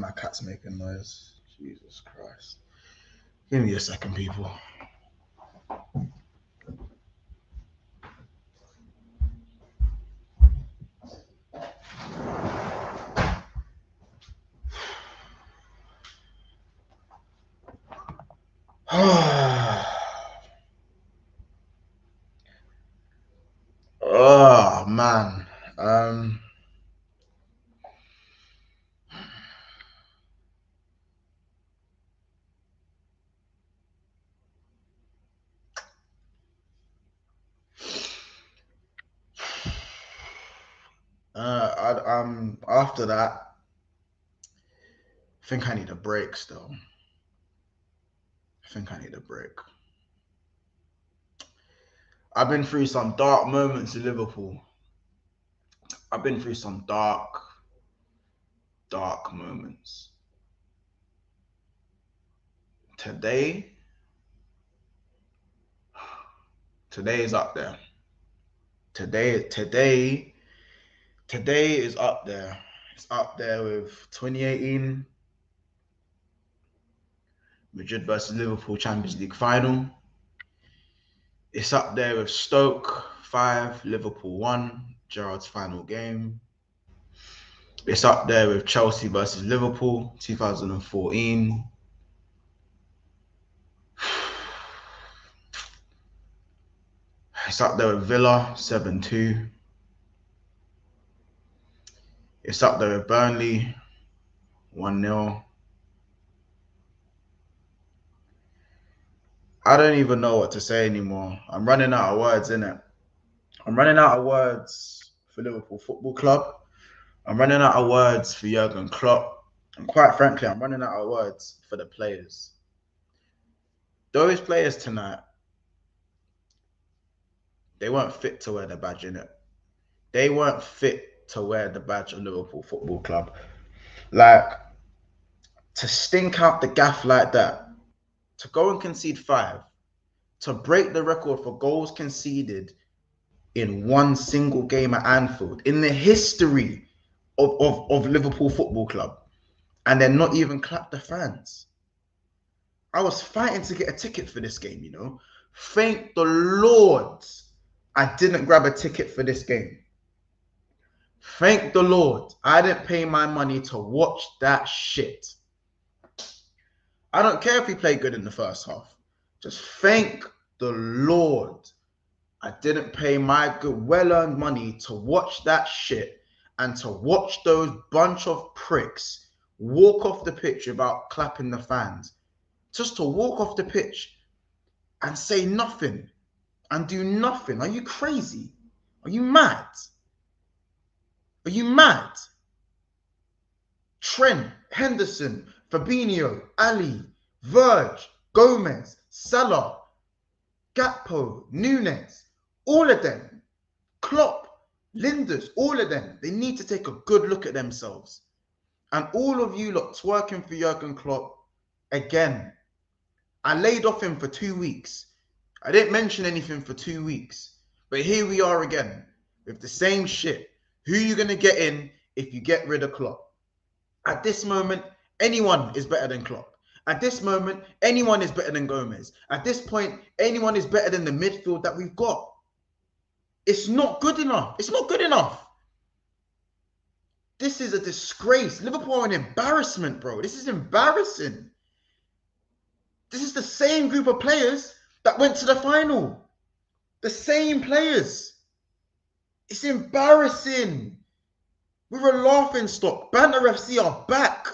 my cat's making noise. Jesus Christ. Give me a second, people. Oh man. After that, I think I need a break still. I think I need a break. I've been through some dark moments in Liverpool. I've been through some dark moments. Today is up there. Today is up there. It's up there with 2018 Madrid versus Liverpool Champions League final. It's up there with Stoke 5, Liverpool 1, Gerrard's final game. It's up there with Chelsea versus Liverpool 2014. It's up there with Villa 7-2. It's up there with Burnley 1-0. I don't even know what to say anymore. I'm running out of words, innit? I'm running out of words for Liverpool Football Club. I'm running out of words for Jurgen Klopp. And quite frankly, I'm running out of words for the players. Those players tonight, they weren't fit to wear the badge, innit? They weren't fit to wear the badge of Liverpool Football Club. Like, to stink out the gaff like that, to go and concede 5, to break the record for goals conceded in one single game at Anfield in the history of Liverpool Football Club, and then not even clap the fans. I was fighting to get a ticket for this game, you know. Thank the Lord I didn't grab a ticket for this game. Thank the Lord I didn't pay my money to watch that shit. I don't care if we play good in the first half. Just thank the Lord I didn't pay my good, well-earned money to watch that shit and to watch those bunch of pricks walk off the pitch without clapping the fans. Just to walk off the pitch and say nothing and do nothing. Are you crazy? Are you mad? Are you mad? Trent, Henderson, Fabinho, Ali, Verge, Gomez, Salah, Gakpo, Nunes, all of them, Klopp, Linders, all of them, they need to take a good look at themselves. And all of you lot twerking for Jurgen Klopp, again, I laid off him for 2 weeks. I didn't mention anything for 2 weeks. But here we are again with the same shit. Who are you going to get in if you get rid of Klopp? At this moment, anyone is better than Klopp. At this moment, anyone is better than Gomez. At this point, anyone is better than the midfield that we've got. It's not good enough. It's not good enough. This is a disgrace. Liverpool are an embarrassment, bro. This is embarrassing. This is the same group of players that went to the final. The same players. It's embarrassing. We're a laughing stock. Banter FC are back.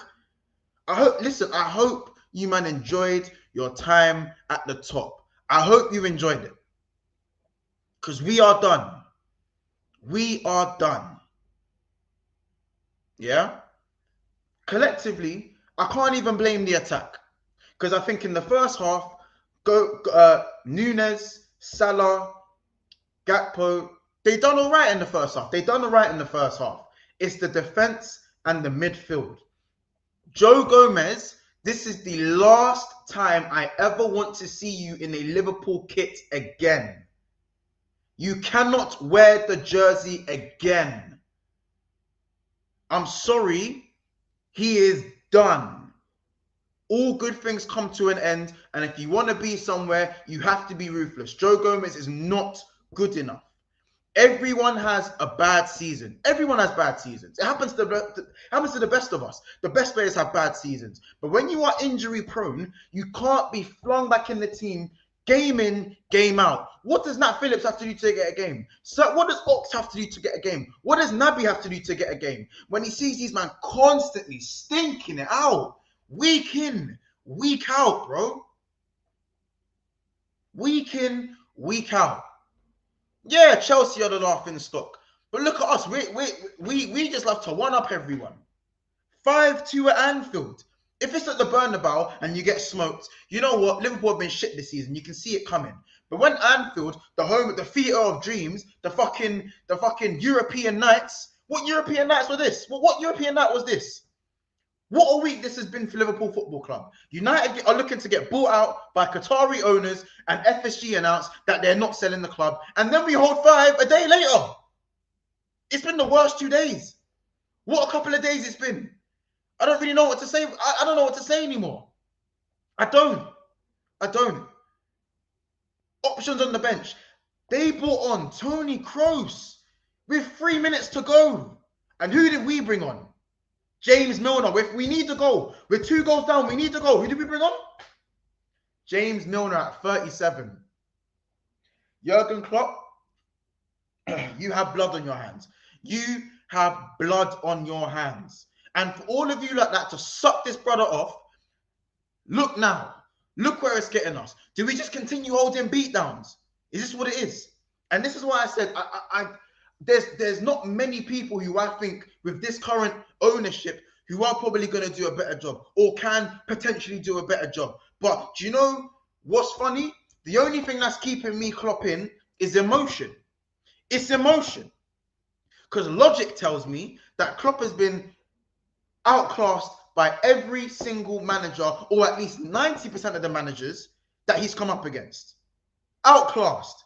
I hope you man enjoyed your time at the top. I hope you enjoyed it. Because we are done. We are done. Yeah? Collectively, I can't even blame the attack. Because I think in the first half, Nunes, Salah, Gakpo, they done all right in the first half. It's the defense and the midfield. Joe Gomez, this is the last time I ever want to see you in a Liverpool kit again. You cannot wear the jersey again. I'm sorry. He is done. All good things come to an end, and if you want to be somewhere, you have to be ruthless. Joe Gomez is not good enough. Everyone has a bad season. Everyone has bad seasons. It happens to the best of us. The best players have bad seasons. But when you are injury prone, you can't be flung back in the team game in, game out. What does Nat Phillips have to do to get a game? So what does Ox have to do to get a game? What does Naby have to do to get a game? When he sees these man constantly stinking it out, week in, week out, bro. Week in, week out. Yeah, Chelsea are the laughing stock. But look at us. We just love to one-up everyone. 5-2 at Anfield. If it's at the Bernabeu and you get smoked, you know what? Liverpool have been shit this season. You can see it coming. But when Anfield, the home, the theatre of dreams, the fucking European nights, what European nights were this? What European night was this? What a week this has been for Liverpool Football Club. United are looking to get bought out by Qatari owners, and FSG announced that they're not selling the club. And then we hold 5 a day later. It's been the worst 2 days. What a couple of days it's been. I don't really know what to say. I don't know what to say anymore. I don't. Options on the bench. They brought on Tony Kroos with 3 minutes to go. And who did we bring on? James Milner. We need to go. We're 2 goals down. We need to go. Who did we bring on? James Milner at 37. Jurgen Klopp, you have blood on your hands. You have blood on your hands. And for all of you like that to suck this brother off, look now. Look where it's getting us. Do we just continue holding beatdowns? Is this what it is? And this is why I said there's not many people who I think with this current ownership who are probably going to do a better job or can potentially do a better job. But do you know what's funny? The only thing that's keeping me Klopp in is emotion. It's emotion. Because logic tells me that Klopp has been outclassed by every single manager, or at least 90% of the managers that he's come up against. Outclassed.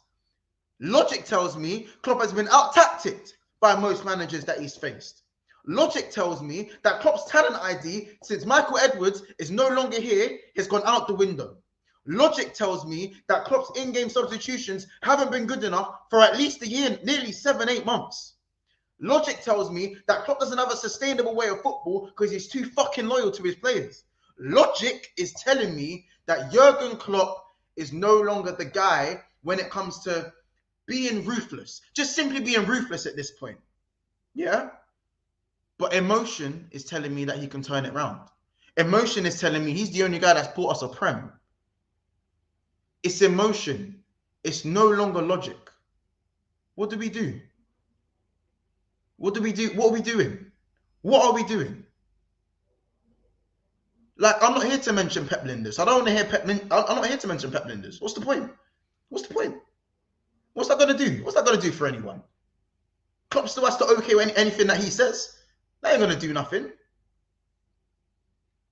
Logic tells me Klopp has been out-tacticked by most managers that he's faced. Logic tells me that Klopp's talent ID, since Michael Edwards is no longer here, has gone out the window. Logic tells me that Klopp's in-game substitutions haven't been good enough for at least a year, nearly 7-8 months. Logic tells me that Klopp doesn't have a sustainable way of football because he's too fucking loyal to his players. Logic is telling me that Jurgen Klopp is no longer the guy when it comes to being ruthless. Just simply being ruthless at this point. Yeah? But emotion is telling me that he can turn it around. Emotion is telling me he's the only guy that's bought us a Prem. It's emotion. It's no longer logic. What do we do? What do we do? What are we doing? What are we doing? Like, I'm not here to mention Pep Linders. I don't want to hear I'm not here to mention Pep Linders. What's the point? What's the point? What's that going to do? What's that going to do for anyone? Klopp still has to okay anything that he says. That ain't going to do nothing.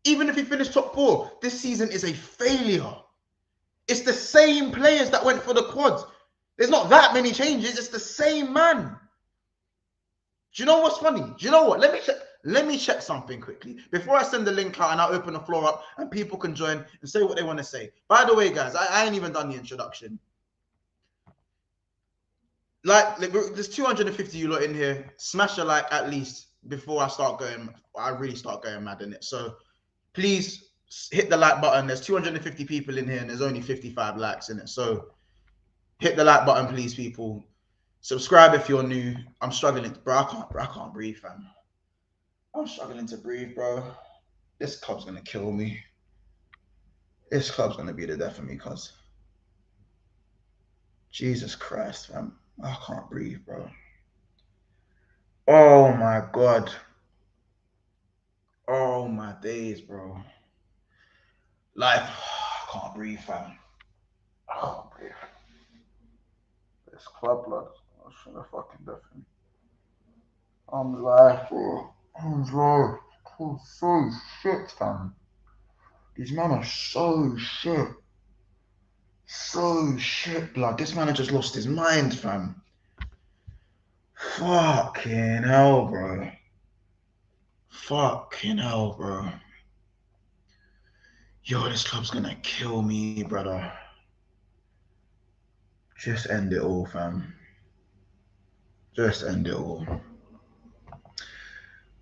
Even if he finished top 4, this season is a failure. It's the same players that went for the quad. There's not that many changes. It's the same man. Do you know what's funny? Do you know what? Let me check something quickly before I send the link out and I open the floor up and people can join and say what they want to say. By the way, guys, I ain't even done the introduction. Like there's 250 you lot in here. Smash a like at least before I really start going mad in it. So please hit the like button. There's 250 people in here and there's only 55 likes in it. So hit the like button, please, people. Subscribe if you're new. I'm struggling, bro. I can't breathe, fam. I'm struggling to breathe, bro. This club's gonna kill me. This club's gonna be the death of me, cuz. Jesus Christ, fam. I can't breathe, bro. Oh my God. Oh my days, bro. Like, I can't breathe, fam. I can't breathe. This club blood. I'm gonna fucking death of me. I'm live, bro. I'm live. I'm so shit, fam. These men are so shit. So shit, blood. This man just lost his mind, fam. Fucking hell, bro. Fucking hell, bro. Yo, this club's gonna kill me, brother. Just end it all, fam. Just end it all.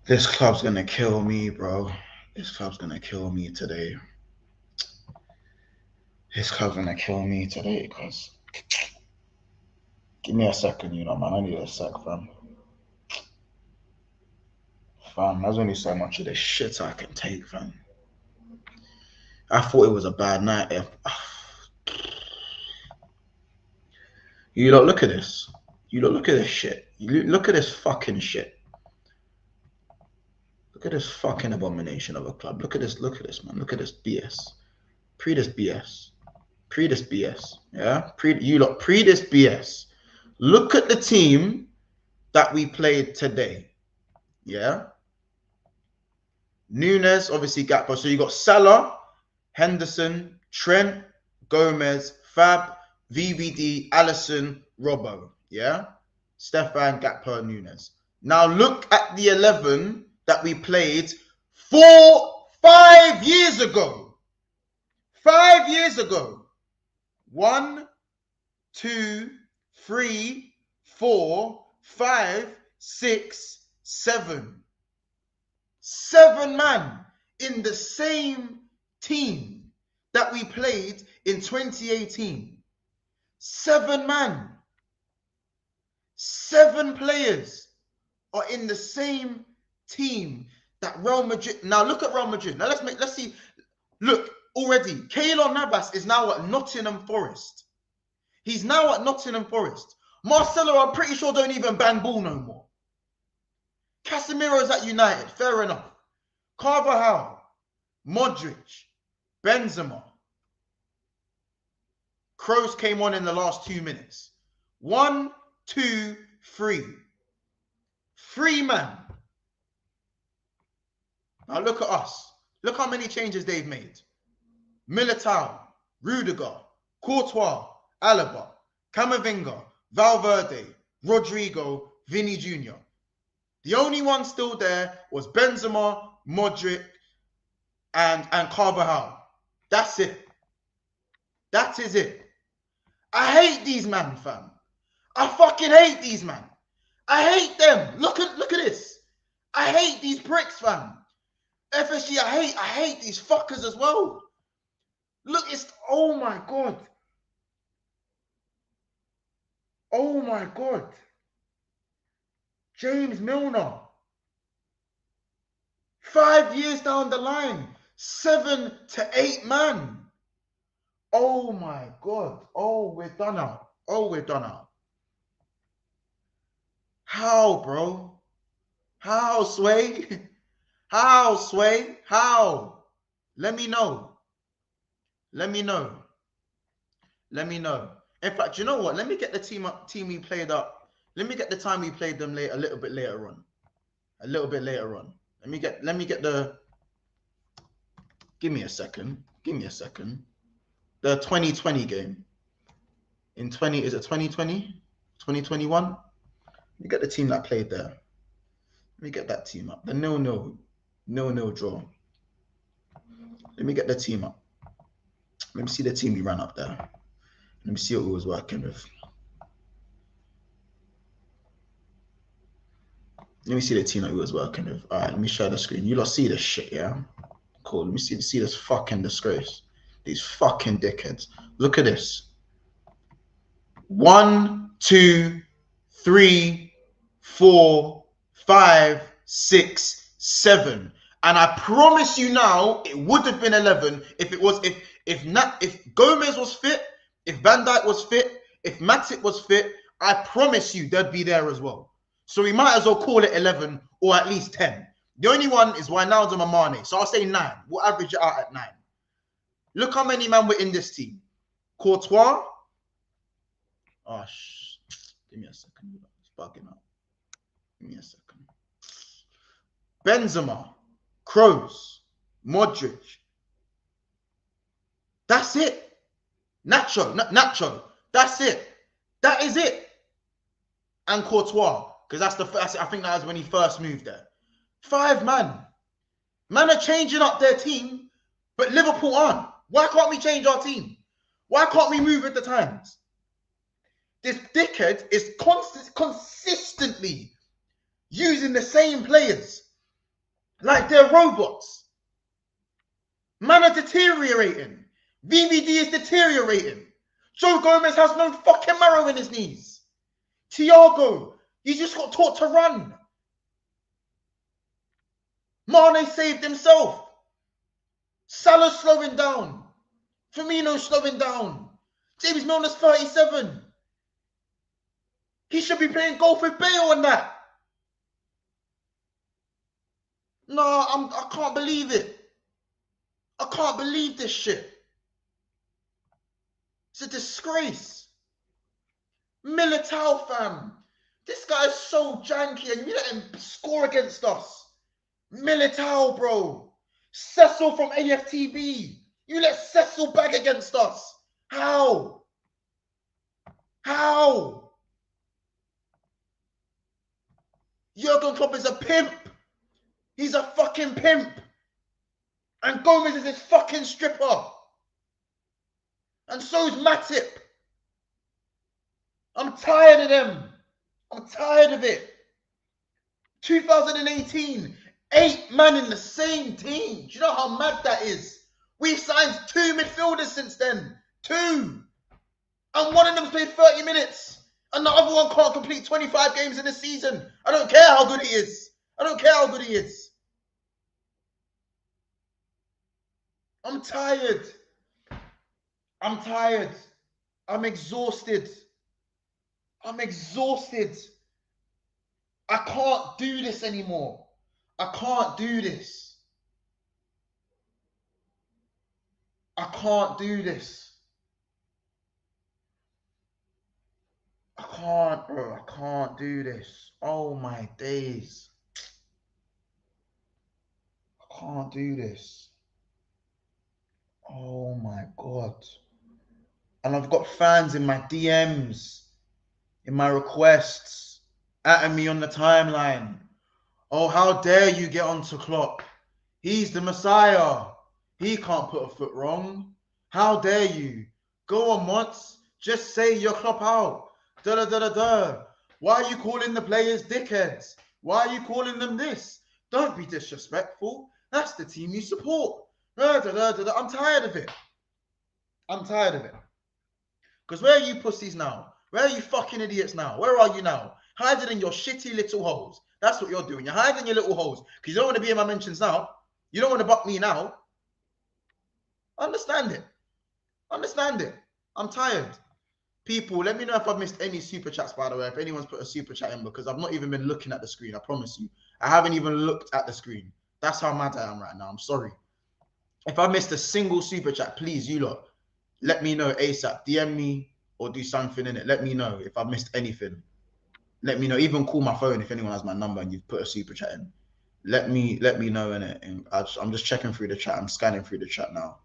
This club's gonna kill me, bro. This club's gonna kill me today. This club's gonna kill me today, cuz. Give me a second, you know, man. I need a sec, fam. Fam, there's only so much of this shit I can take, fam. I thought it was a bad night. You lot, look at this. You lot, look at this shit. Look at this fucking shit. Look at this fucking abomination of a club. Look at this, man. Look at this BS. Pre this BS. Yeah? Pre this BS. Look at the team that we played today. Yeah? Nunes, obviously Gakpo. So you got Salah, Henderson, Trent, Gomez, Fab, VVD, Alisson, Robbo. Yeah? Stefan, Gakpo, Nunes. Now look at the 11 that we played 5 years ago. 5 years ago. 1, 2, 3, 4, 5, 6, 7. 7 man in the same team that we played in 2018. 7 man. 7 players are in the same team that Real Madrid. Now look at Real Madrid. Now let's see. Look, already, Keylor Navas is now at Nottingham Forest. He's now at Nottingham Forest. Marcelo, I'm pretty sure, don't even bang ball no more. Casemiro's at United. Fair enough. Carvajal, Modric, Benzema. Kroos came on in the last 2 minutes. 1, 2, 3. 3 man. Now look at us. Look how many changes they've made. Militao, Rudiger, Courtois, Alaba, Camavinga, Valverde, Rodrigo, Vinny Jr. The only one still there was Benzema, Modric, and Carvajal. That's it. That is it. I hate these man, fam. I fucking hate these man. I hate them. Look at this. I hate these pricks, fam. FSG, I hate these fuckers as well. Look, oh my God. Oh my God. James Milner. 5 years down the line. 7 to 8 man. Oh my God. Oh, we're done out. Oh, we're done out. How, bro? How, Sway? How, Sway? How? Let me know. Let me know. Let me know. In fact, you know what? Let me get the team we played up. Let me get the time we played them a little bit later on. A little bit later on. Let me get the. Give me a second. Give me a second. The 2020 game. Is it 2020? 2021? Let me get the team that played there. Let me get that team up. The 0-0 draw. Let me get the team up. Let me see the team we ran up there. Let me see what we was working with. Let me see the team that we was working with. All right, let me share the screen. You lot see this shit, yeah? Cool. Let me see this fucking disgrace. These fucking dickheads. Look at this. 1, 2, 3, 4, 5, 6, 7. And I promise you now, it would have been 11 if Gomez was fit, if Van Dijk was fit, if Matip was fit. I promise you they'd be there as well. So we might as well call it 11 or at least 10. The only one is Wijnaldum and Mane. So I'll say 9. We'll average it out at 9. Look how many men were in this team. Courtois. Oh, give me a second. It's bugging out. Give me a second. Benzema. Kroos. Modric. That's it. Nacho. That's it. That is it. And Courtois. Because I think that was when he first moved there. 5 man. Man are changing up their team But Liverpool aren't. Why can't we change our team? Why can't we move with the times? This dickhead is consistently using the same players like they're robots. Man are deteriorating. VVD is deteriorating. Joe Gomez has no fucking marrow in his knees. Thiago, he just got taught to run. Mane saved himself. Salah slowing down. Firmino slowing down. James Milner's 37. He should be playing golf with Bale and that. No, I can't believe it. I can't believe this shit. It's a disgrace. Militao, fam. This guy is so janky and you let him score against us. Militao, bro. Cecil from AFTV. You let Cecil bag against us. How? How? Jurgen Klopp is a pimp. He's a fucking pimp. And Gomez is his fucking stripper. And so is Matip. I'm tired of them. I'm tired of it. 2018, 8 men in the same team. Do you know how mad that is? We've signed 2 midfielders since then. 2. And one of them played 30 minutes. And the other one can't complete 25 games in a season. I don't care how good he is. I don't care how good he is. I'm tired. I'm tired. I'm exhausted. I'm exhausted. I can't do this anymore. I can't do this. I can't do this. I can't, bro. I can't do this. Oh my days. I can't do this. Oh my God. And I've got fans in my DMs, in my requests, at me on the timeline. Oh, how dare you get onto Klopp? He's the Messiah. He can't put a foot wrong. How dare you? Go on, MONTS. Just say your Klopp out. Da da da da da. Why are you calling the players dickheads? Why are you calling them this? Don't be disrespectful. That's the team you support. Da da da da da. I'm tired of it. I'm tired of it. Because where are you pussies now? Where are you fucking idiots now? Where are you now? Hiding in your shitty little holes. That's what you're doing. You're hiding your little holes. Because you don't want to be in my mentions now. You don't want to buck me now. Understand it. Understand it. I'm tired. People, let me know if I've missed any super chats, by the way. If anyone's put a super chat in, because I've not even been looking at the screen. I promise you. I haven't even looked at the screen. That's how mad I am right now. I'm sorry. If I missed a single super chat, please, you lot, let me know ASAP. DM me or do something in it. Let me know if I've missed anything. Let me know. Even call my phone if anyone has my number and you've put a super chat in. Let me know in it. And I'm just checking through the chat. I'm scanning through the chat now.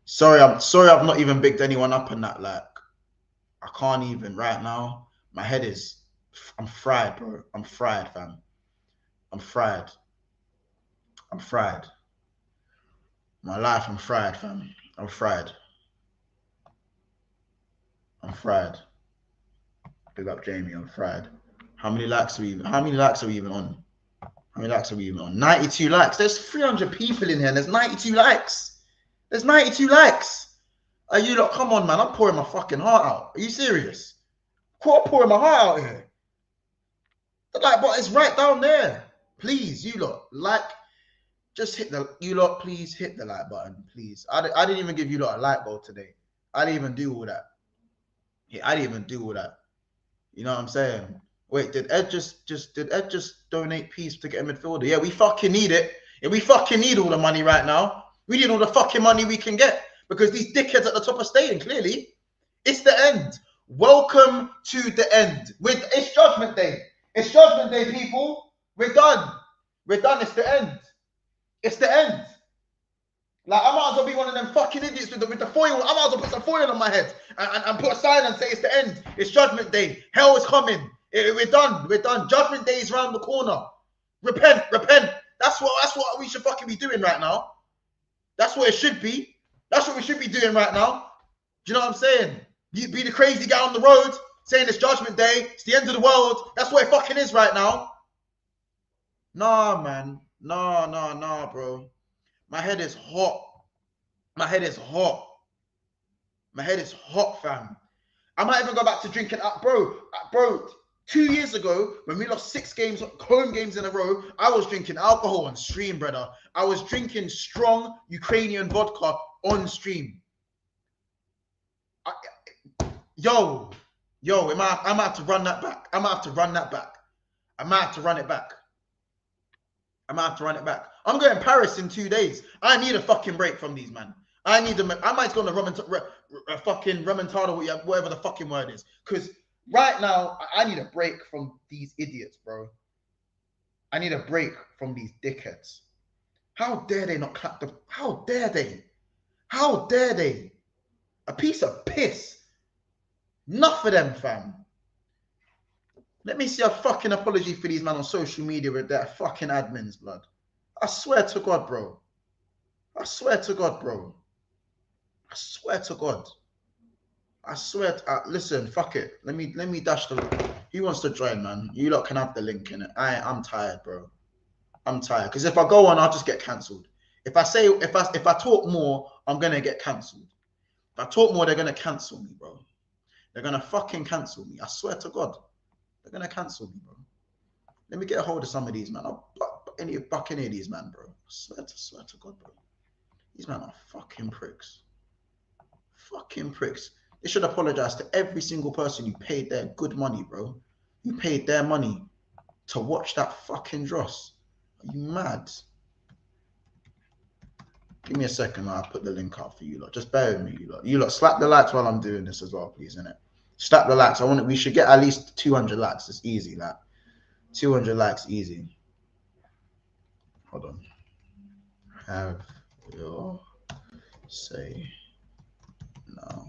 Sorry, I've not even bigged anyone up in that. Like, I can't even right now. My head is, I'm fried, bro. I'm fried, fam. I'm fried. I'm fried. My life, I'm fried, fam. I'm fried. I'm fried. Big up Jamie, I'm fried. How many likes are we even on? How many likes are we even on? 92 likes. There's 300 people in here and there's 92 likes. There's 92 likes. Are you lot, come on, man. I'm pouring my fucking heart out. Are you serious? I'm pouring my heart out here. The like button is right down there. Please, you lot, like, just hit the, you lot, please hit the like button, please. I didn't even give you lot a like goal today. I didn't even do all that. Yeah, I didn't even do all that. You know what I'm saying? Wait, did Ed just donate peace to get a midfielder? Yeah, we fucking need it. Yeah, we fucking need all the money right now. We need all the fucking money we can get because these dickheads at the top are staying, clearly. It's the end. Welcome to the end. It's Judgment Day. It's Judgment Day, people. We're done. We're done. It's the end. It's the end. Like, I might as well be one of them fucking idiots with the foil. I might as well put some foil on my head and put a sign and say it's the end. It's Judgment Day. Hell is coming. We're done. We're done. Judgment Day is around the corner. Repent. Repent. That's what we should fucking be doing right now. That's what it should be. That's what we should be doing right now. Do you know what I'm saying? You be the crazy guy on the road saying it's Judgment Day, it's the end of the world. That's what it fucking is right now. Nah, man. Nah, bro. My head is hot. My head is hot. My head is hot, fam. I might even go back to drinking up, bro. 2 years ago, when we lost 6 games, home games in a row, I was drinking alcohol on stream, brother. I was drinking strong Ukrainian vodka on stream. Yo, I might have to run that back. I might have to run it back. I'm going to Paris in 2 days. I need a fucking break from these, man. I might go on a fucking remontada, whatever the fucking word is. Because right now, I need a break from these idiots, bro. I need a break from these dickheads. How dare they not clap the... How dare they? How dare they? A piece of piss. Enough of them, fam. Let me see a fucking apology for these men on social media with their fucking admins, blood. I swear to God, bro. I swear to God, bro. I swear to God. I swear to, listen, fuck it. Let me dash the... Who wants to join, man? You lot can have the link in it. I'm tired, bro. I'm tired. Because if I go on, I'll just get cancelled. If I talk more, I'm gonna get cancelled. If I talk more, they're gonna cancel me, bro. They're gonna fucking cancel me. I swear to God. They're gonna cancel me, bro. Let me get a hold of some of these, man. I'll buck any of these, man, bro. I swear to God, bro. These men are fucking pricks. Fucking pricks. They should apologize to every single person who paid their good money, bro. You paid their money to watch that fucking dross. Are you mad? Give me a second, I'll put the link out for you lot. Just bear with me, you lot. You lot, slap the likes while I'm doing this as well, please, innit? Slap the likes. We should get at least 200 likes. It's easy, like 200 likes, easy. Hold on. Have your say now.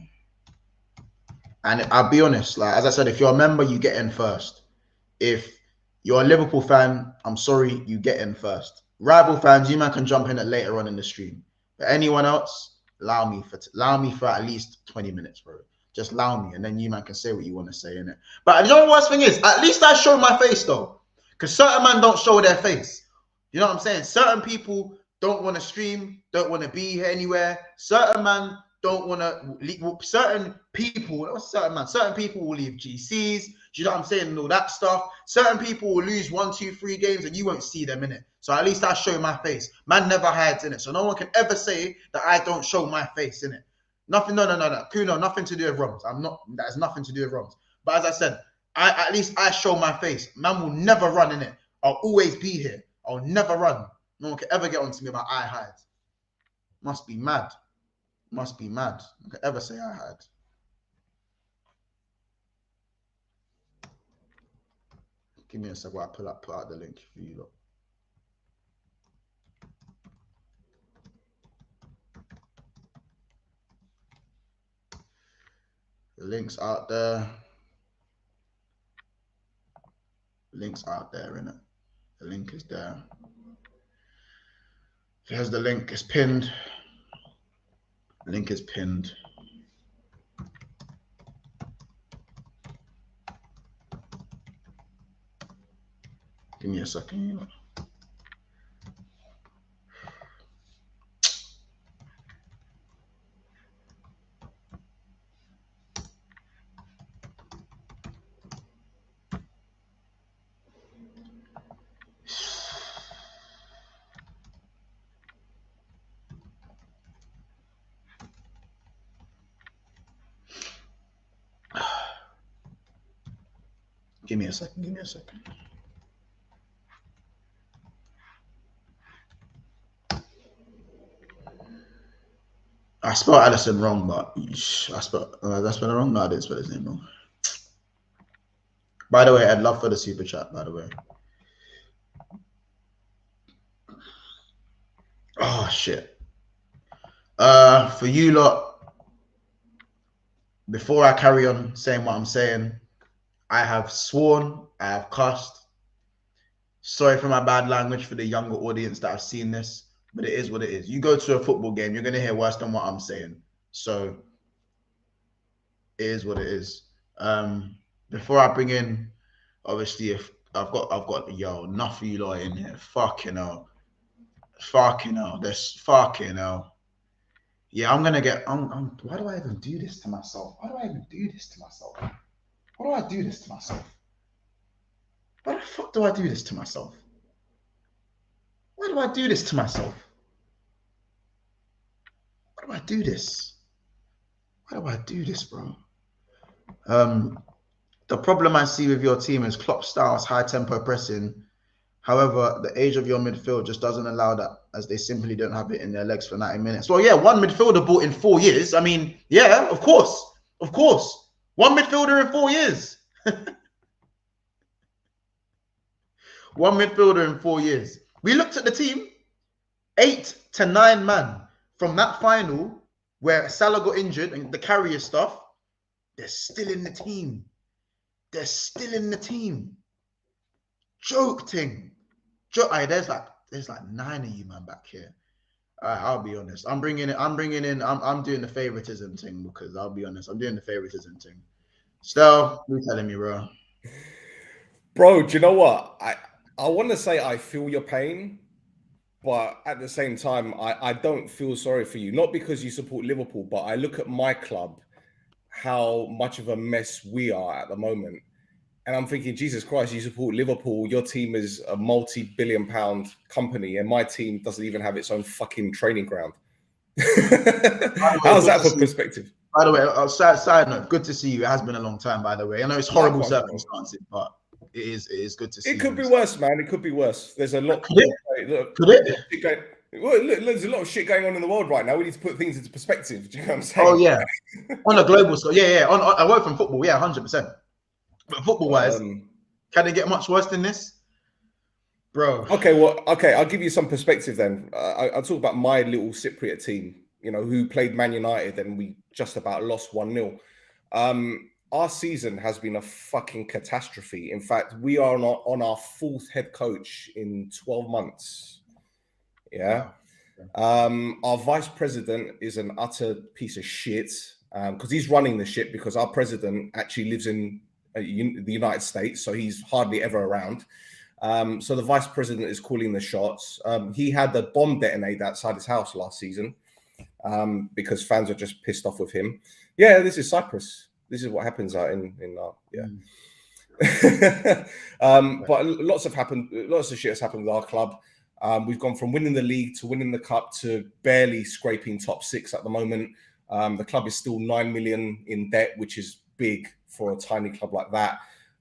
And I'll be honest, like as I said, if you're a member, you get in first. If you're a Liverpool fan, I'm sorry, you get in first. Rival fans, you man can jump in it later on in the stream. But anyone else, allow me for at least 20 minutes, bro. Just allow me, and then you man can say what you want to say in it. But you know the worst thing is, at least I show my face though, because certain man don't show their face. You know what I'm saying? Certain people don't want to stream, don't want to be here anywhere. Certain man don't want to. Certain people will leave GCs. Do you know what I'm saying? And all that stuff. Certain people will lose 1, 2, 3 games, and you won't see them in it. So at least I show my face. Man never hides in it, so no one can ever say that I don't show my face in it. Nothing, no. Kuno, nothing to do with Roms. That has nothing to do with Roms. But as I said, at least I show my face. Man will never run in it. I'll always be here. I'll never run. No one can ever get on to me about I hide. Must be mad. Must be mad. No one can ever say I hide. Give me a sec while I put out the link for you lot. The link's out there. The link's out there, innit? The link is there. Here's the link. It's pinned. The link is pinned. Give me a second, you know. Give me a second. I spelled Allison wrong, but I spelled it wrong. No, I didn't spell his name wrong. By the way, I'd love for the super chat. By the way. Oh shit. For you lot, before I carry on saying what I'm saying, I have sworn, I have cussed. Sorry for my bad language for the younger audience that have seen this. But it is what it is. You go to a football game, you're gonna hear worse than what I'm saying. So it is what it is. Before I bring in, obviously, if I've got enough of you lot in here. Fucking hell. There's fucking hell. Yeah, I'm gonna get. Why do I even do this to myself? Why do I even do this to myself? Why do I do this to myself? Why the fuck do I do this to myself? Why do I do this to myself? Why do I do this? Why do I do this, bro? The problem I see with your team is Klopp styles high tempo pressing. However, the age of your midfield just doesn't allow that, as they simply don't have it in their legs for 90 minutes. Well, yeah, one midfielder bought in 4 years. I mean, yeah, of course. One midfielder in 4 years. One midfielder in 4 years. We looked at the team, 8 to 9 man from that final where Salah got injured and the carrier stuff. They're still in the team. Joke thing. There's like 9 of you man back here. I'll be honest. I'm doing the favoritism thing, because I'll be honest, I'm doing the favoritism thing. Still, you telling me, bro. Bro, do you know what? I want to say I feel your pain, but at the same time, I don't feel sorry for you. Not because you support Liverpool, but I look at my club, how much of a mess we are at the moment. And I'm thinking, Jesus Christ, you support Liverpool. Your team is a multi-billion-pound company, and my team doesn't even have its own fucking training ground. How's that for perspective? By the way, side note, good to see you. It has been a long time, by the way. I know it's horrible circumstances, but it is good to see you. It could be worse, man. It could be worse. There's a lot. There's a lot of shit going on in the world right now. We need to put things into perspective. Do you know what I'm saying? Oh yeah, on a global scale, yeah. On away from football, yeah, 100%. But football-wise, can it get much worse than this, bro? Okay, I'll give you some perspective then. I'll talk about my little Cypriot team, who played Man United and we just about lost 1-0. Our season has been a fucking catastrophe. In fact, we are on our 4th head coach in 12 months. Yeah. Our vice president is an utter piece of shit, because he's running the shit, because our president actually lives in the United States, so he's hardly ever around. So the vice president is calling the shots. He had the bomb detonated outside his house last season, because fans are just pissed off with him. Yeah, this is Cyprus. This is what happens out in but lots of shit has happened with our club. We've gone from winning the league to winning the cup to barely scraping top 6 at the moment. The club is still 9 million in debt, which is big for a tiny club like that.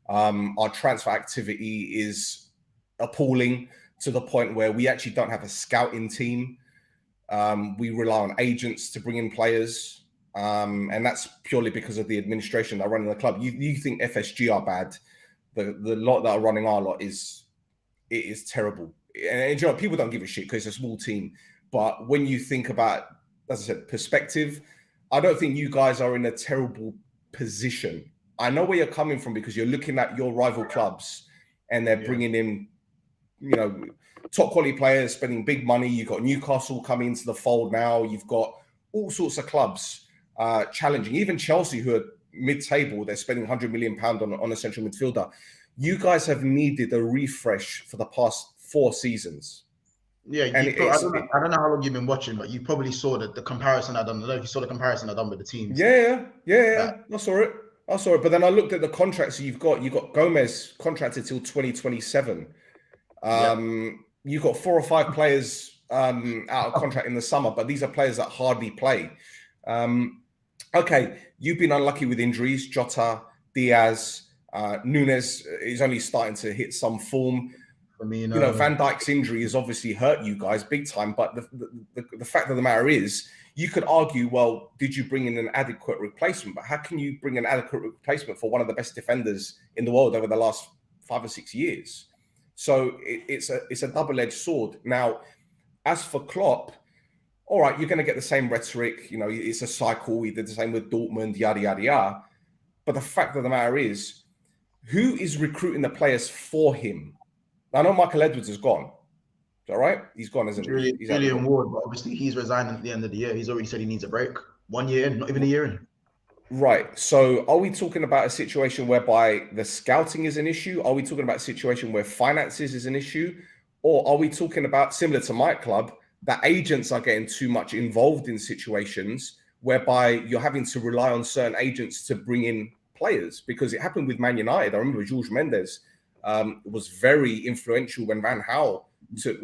Our transfer activity is appalling, to the point where we actually don't have a scouting team. We rely on agents to bring in players, and that's purely because of the administration that are running the club. You think FSG are bad? The lot that are running our lot is terrible. And people don't give a shit because it's a small team. But when you think about, as I said, perspective, I don't think you guys are in a terrible position. I know where you're coming from, because you're looking at your rival clubs and they're bringing in, top quality players, spending big money. You've got Newcastle coming into the fold now. You've got all sorts of clubs challenging. Even Chelsea, who are mid-table, they're spending £100 million on a central midfielder. You guys have needed a refresh for the past 4 seasons. Yeah, I don't know how long you've been watching, but you probably saw the comparison I done. I don't know if you saw the comparison I done with the teams. Yeah. I saw it. But then I looked at the contracts you've got. You've got Gomez contracted till 2027. You've got 4 or 5 players out of contract in the summer, but these are players that hardly play. Okay, you've been unlucky with injuries. Jota, Diaz, Nunes is only starting to hit some form. Van Dijk's injury has obviously hurt you guys big time. But the fact of the matter is, you could argue, well, did you bring in an adequate replacement? But how can you bring an adequate replacement for one of the best defenders in the world over the last 5 or 6 years? So it's a double-edged sword. Now, as for Klopp, all right, you're going to get the same rhetoric. It's a cycle. He did the same with Dortmund, yada, yada, yada. But the fact of the matter is, who is recruiting the players for him? I know Michael Edwards is gone. that right? He's gone, isn't he? He's out the Julian door. Ward, but obviously he's resigning at the end of the year. He's already said he needs a break. 1 year in, not even a year in. Right. So are we talking about a situation whereby the scouting is an issue? Are we talking about a situation where finances is an issue? Or are we talking about, similar to my club, that agents are getting too much involved in situations whereby you're having to rely on certain agents to bring in players? Because it happened with Man United. I remember Jorge Mendes was very influential when Van Gaal took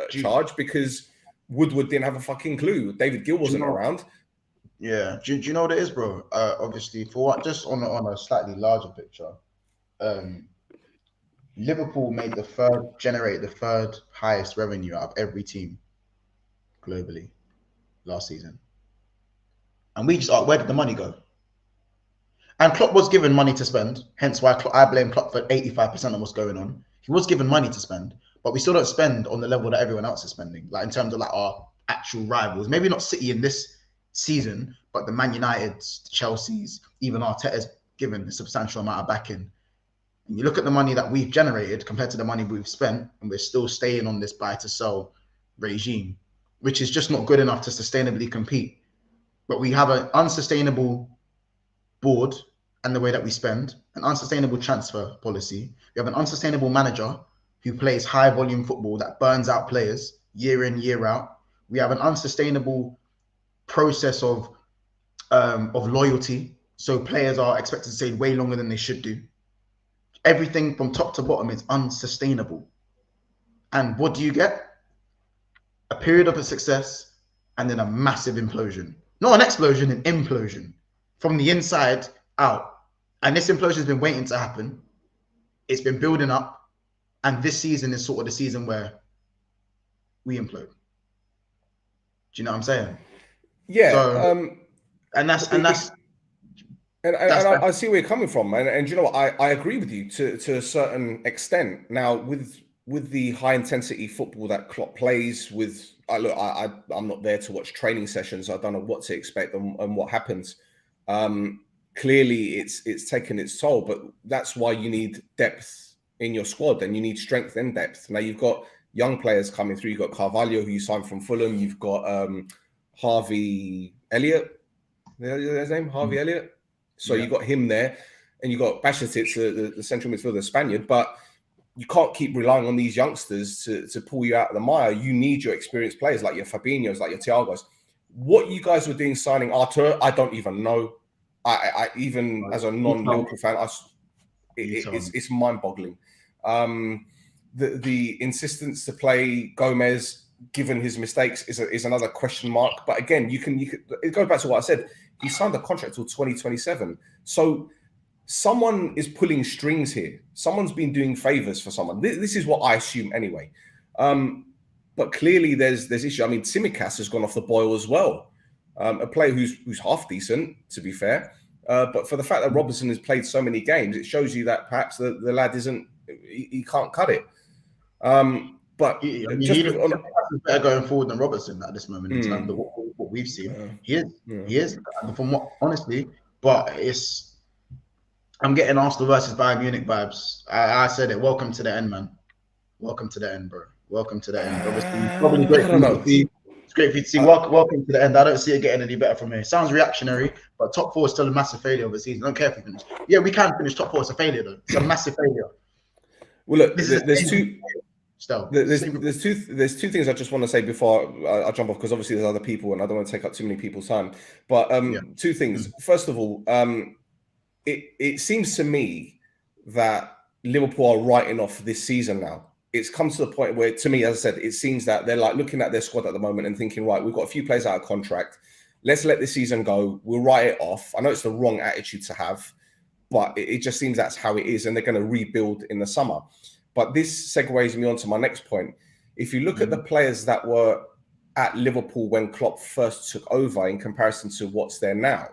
charge, because Woodward didn't have a fucking clue. David Gill wasn't around. Yeah. Do you know what it is, bro? Obviously, for what, just on a slightly larger picture, Liverpool generated the third highest revenue out of every team globally last season. And we just asked, where did the money go? And Klopp was given money to spend, hence why I blame Klopp for 85% of what's going on. He was given money to spend, but we still don't spend on the level that everyone else is spending, like in terms of like our actual rivals. Maybe not City in this season, but the Man Uniteds, the Chelseas, even Arteta's given a substantial amount of backing. And you look at the money that we've generated compared to the money we've spent, and we're still staying on this buy to sell regime, which is just not good enough to sustainably compete. But we have an unsustainable board and the way that we spend, an unsustainable transfer policy. We have an unsustainable manager who plays high volume football that burns out players year in, year out. We have an unsustainable process of loyalty. So players are expected to stay way longer than they should do. Everything from top to bottom is unsustainable. And what do you get? A period of success and then a massive implosion. Not an explosion, an implosion from the inside out. And this implosion has been waiting to happen. It's been building up. And this season is sort of the season where we implode. Do you know what I'm saying? Yeah. So, and I see where you're coming from, and you know what, I agree with you to a certain extent. Now, with the high intensity football that Klopp plays, I'm not there to watch training sessions. I don't know what to expect and what happens. Clearly, it's taken its toll, but that's why you need depth in your squad, and you need strength and depth. Now you've got young players coming through. You've got Carvalho, who you signed from Fulham. You've got Harvey Elliott. His name, Harvey Elliott. So you got him there, and you got Bajcetic, the central midfielder, Spaniard. But you can't keep relying on these youngsters to pull you out of the mire. You need your experienced players like your Fabinhos, like your Thiagos. What you guys were doing signing Arthur, I don't even know. I even as a non-Liverpool fan, it's mind-boggling. The insistence to play Gomez, given his mistakes, is another question mark. But again, you can it goes back to what I said. He signed a contract till 2027. So someone is pulling strings here. Someone's been doing favors for someone. This is what I assume anyway. But clearly there's issue. I mean, Tsimikas has gone off the boil as well. A player who's half decent, to be fair. But for the fact that Robertson has played so many games, it shows you that perhaps the lad he can't cut it. But he is better going forward than Robertson at this moment in time. But what we've seen, he is. From what, honestly, but I'm getting Arsenal versus Bayern Munich vibes. I said it. Welcome to the end, man. Welcome to the end, bro. Welcome to the end. Obviously, probably great for you to see. It's great for you to see. Welcome to the end. I don't see it getting any better from here. Sounds reactionary, but top four is still a massive failure of the season. I don't care if we finish. Yeah, we can finish top four. It's a failure, though. It's a massive failure. Well, look, there's two things I just want to say before I jump off, because obviously there's other people and I don't want to take up too many people's time. But two things. First of all, it seems to me that Liverpool are writing off this season now. It's come to the point where, to me, as I said, it seems that they're like looking at their squad at the moment and thinking, right, we've got a few players out of contract. Let's let this season go. We'll write it off. I know it's the wrong attitude to have, but it just seems that's how it is, and they're going to rebuild in the summer. But this segues me on to my next point. If you look at the players that were at Liverpool when Klopp first took over in comparison to what's there now,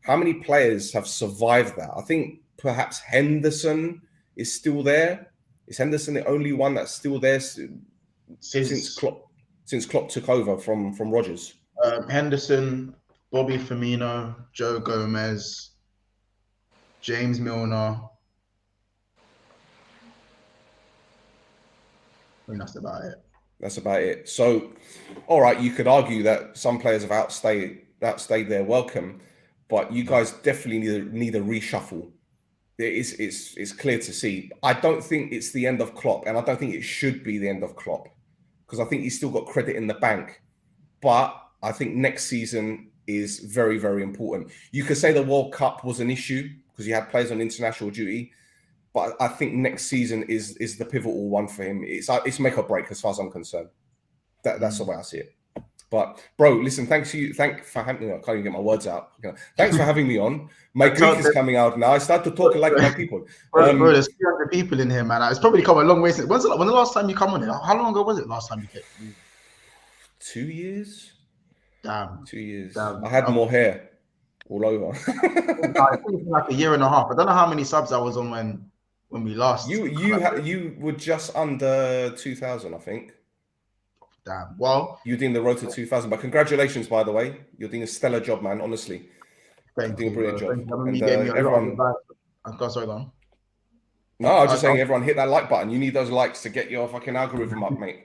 how many players have survived that? I think perhaps Henderson is still there. Is Henderson the only one that's still there since Klopp took over from Rodgers? Henderson, Bobby Firmino, Joe Gomez, James Milner. think that's about it. That's about it. So, all right, you could argue that some players have outstayed their welcome, but you guys definitely need a reshuffle. It's clear to see. I don't think it's the end of Klopp, and I don't think it should be the end of Klopp, because I think he's still got credit in the bank. But I think next season is very, very important. You could say the World Cup was an issue because you had players on international duty, but I think next season is the pivotal one for him. It's make or break as far as I'm concerned. That's the way I see it. But bro, listen, thank for having me. I can't even get my words out. Thanks for having me on. My Greek is coming out now. I start to talk like my people. Bro, there's 300 people in here, man. It's probably come a long way since. When the last time you come on here? How long ago was it last time you came? 2 years. Damn. 2 years. Damn. I had more hair all over. I think it's like a year and a half. I don't know how many subs I was on when we last. You were just under 2,000, I think. Damn. Well, you're doing the road to 2,000, but congratulations, by the way. You're doing a stellar job, man. Honestly, you're doing a brilliant job. And everyone. Sorry, go on. No, I was just saying, everyone hit that like button. You need those likes to get your fucking algorithm up, mate.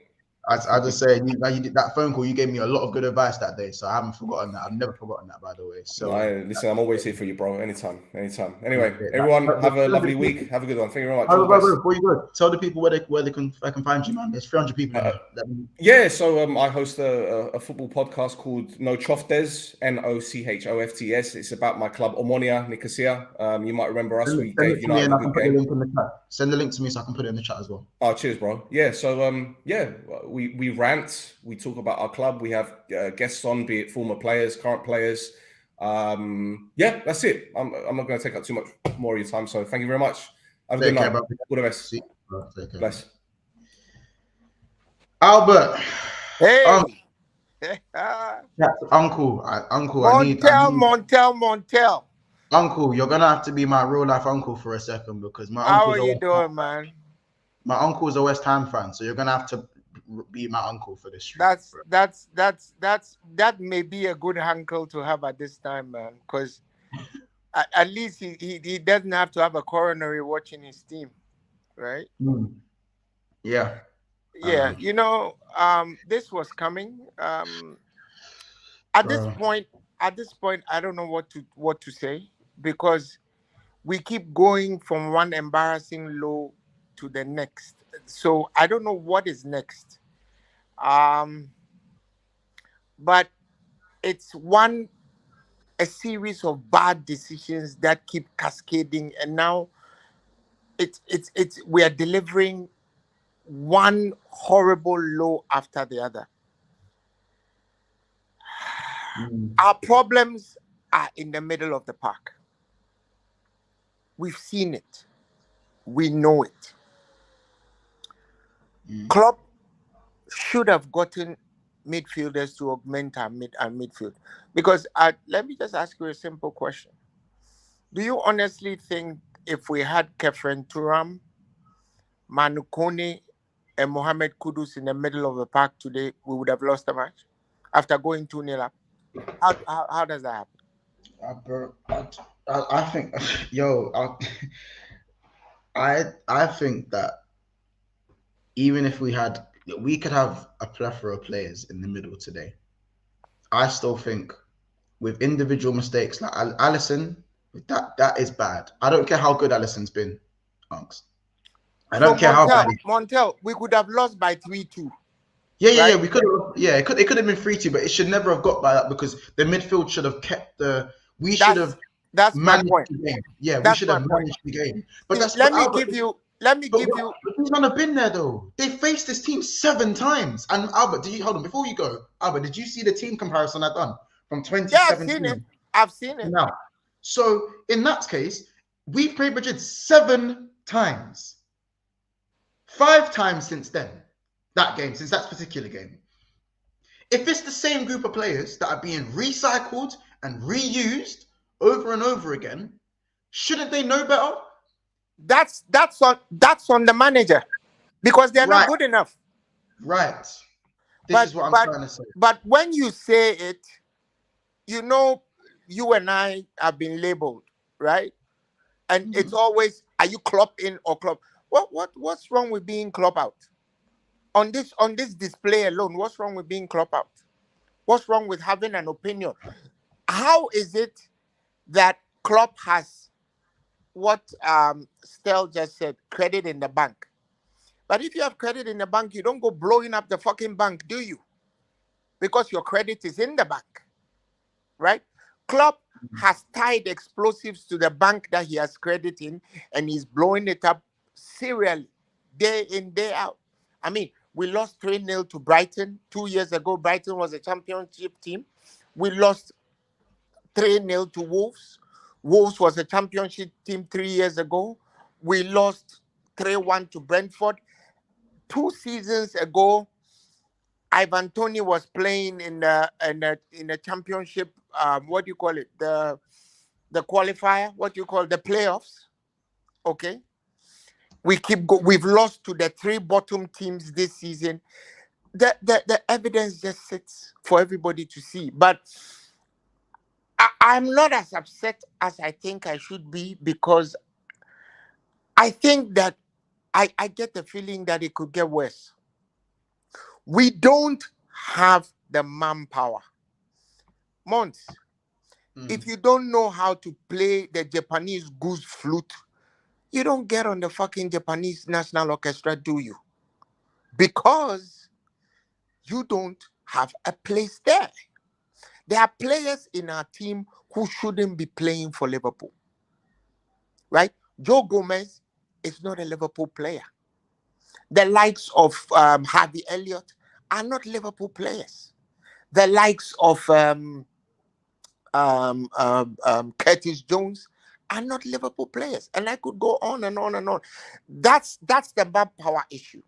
I just say you did that phone call. You gave me a lot of good advice that day, so I haven't forgotten that. I've never forgotten that, by the way. So listen, I'm always here for you, bro. Anytime. Anyway, everyone, have a lovely week. Have a good one. Thank you very much. Before you go, tell the people where they can find you, man. There's 300 people. Yeah, so I host a football podcast called No Choftes, NOCHOFTS. It's about my club Omonia Nicosia. You might remember us. We gave United a good game. Send the link to me so I can put it in the chat as well. Oh, cheers, bro. Yeah, so we rant, we talk about our club, we have guests on, be it former players, current players. Yeah, that's it. I'm not going to take up too much more of your time, so thank you very much. Have a good night. All the best. Bless. Albert. Hey. Uncle. Montel. Uncle, you're gonna have to be my real life uncle for a second because my How are you doing, man? My uncle's a West Ham fan, so you're gonna have to be my uncle for this. That may be a good uncle to have at this time, man. Because at least he doesn't have to have a coronary watching his team, right? Yeah. Yeah, this was coming. At this point, I don't know what to say because we keep going from one embarrassing low to the next. So I don't know what is next. But it's a series of bad decisions that keep cascading, and now we are delivering one horrible low after the other. Our problems are in the middle of the park. We've seen it. We know it. Klopp should have gotten midfielders to augment our midfield. Because let me just ask you a simple question. Do you honestly think if we had Kefren Turam, Manu Kone, and Mohamed Kudus in the middle of the park today, we would have lost the match after going 2-0 up? How does that happen? I think, I think that even if we could have a plethora of players in the middle today. I still think with individual mistakes like Alisson, that is bad. I don't care how good Alisson's been, Unks. I don't care how bad. Montel, we could have lost by 3-2. Yeah, we could have. Yeah, it could have been 3-2, but it should never have got by that because the midfield should have kept the. We should have. That's my point. The game. Yeah, we should have managed the game. But let me give you. These men have been there though. They faced this team 7 times. And Albert, hold on before you go? Albert, did you see the team comparison I done from 2017? Yeah, I've seen it. Now, so in that case, we've played Madrid 7 times. 5 times since then. Since that particular game. If it's the same group of players that are being recycled and reused over and over again, shouldn't they know better? That's on the manager because they're not good enough. Right. This is what I'm trying to say. But when you say it, you and I have been labeled, right? And it's always, are you Klopp in or Klopp? What's wrong with being Klopp out? on this display alone, what's wrong with being Klopp out? What's wrong with having an opinion? How is it that Klopp has what Stel just said, credit in the bank? But if you have credit in the bank, you don't go blowing up the fucking bank, do you? Because your credit is in the bank, right? Klopp has tied explosives to the bank that he has credit in, and he's blowing it up serially, day in, day out. I mean, we lost 3-0 to Brighton 2 years ago. Brighton was a championship team. We lost 3-0 to Wolves. Wolves was a championship team 3 years ago. We lost 3-1 to Brentford. 2 seasons ago, Ivan Toney was playing in a championship. What do you call it? The qualifier. What do you call the playoffs? Okay. We've lost to the 3 bottom teams this season. The evidence just sits for everybody to see. But I'm not as upset as I think I should be, because I think that I get the feeling that it could get worse. We don't have the manpower. Monts, if you don't know how to play the Japanese goose flute, you don't get on the fucking Japanese National Orchestra, do you? Because you don't have a place there. There are players in our team who shouldn't be playing for Liverpool, right? Joe Gomez is not a Liverpool player. The likes of Harvey Elliott are not Liverpool players. The likes of Curtis Jones are not Liverpool players. And I could go on and on and on. That's the manpower issue.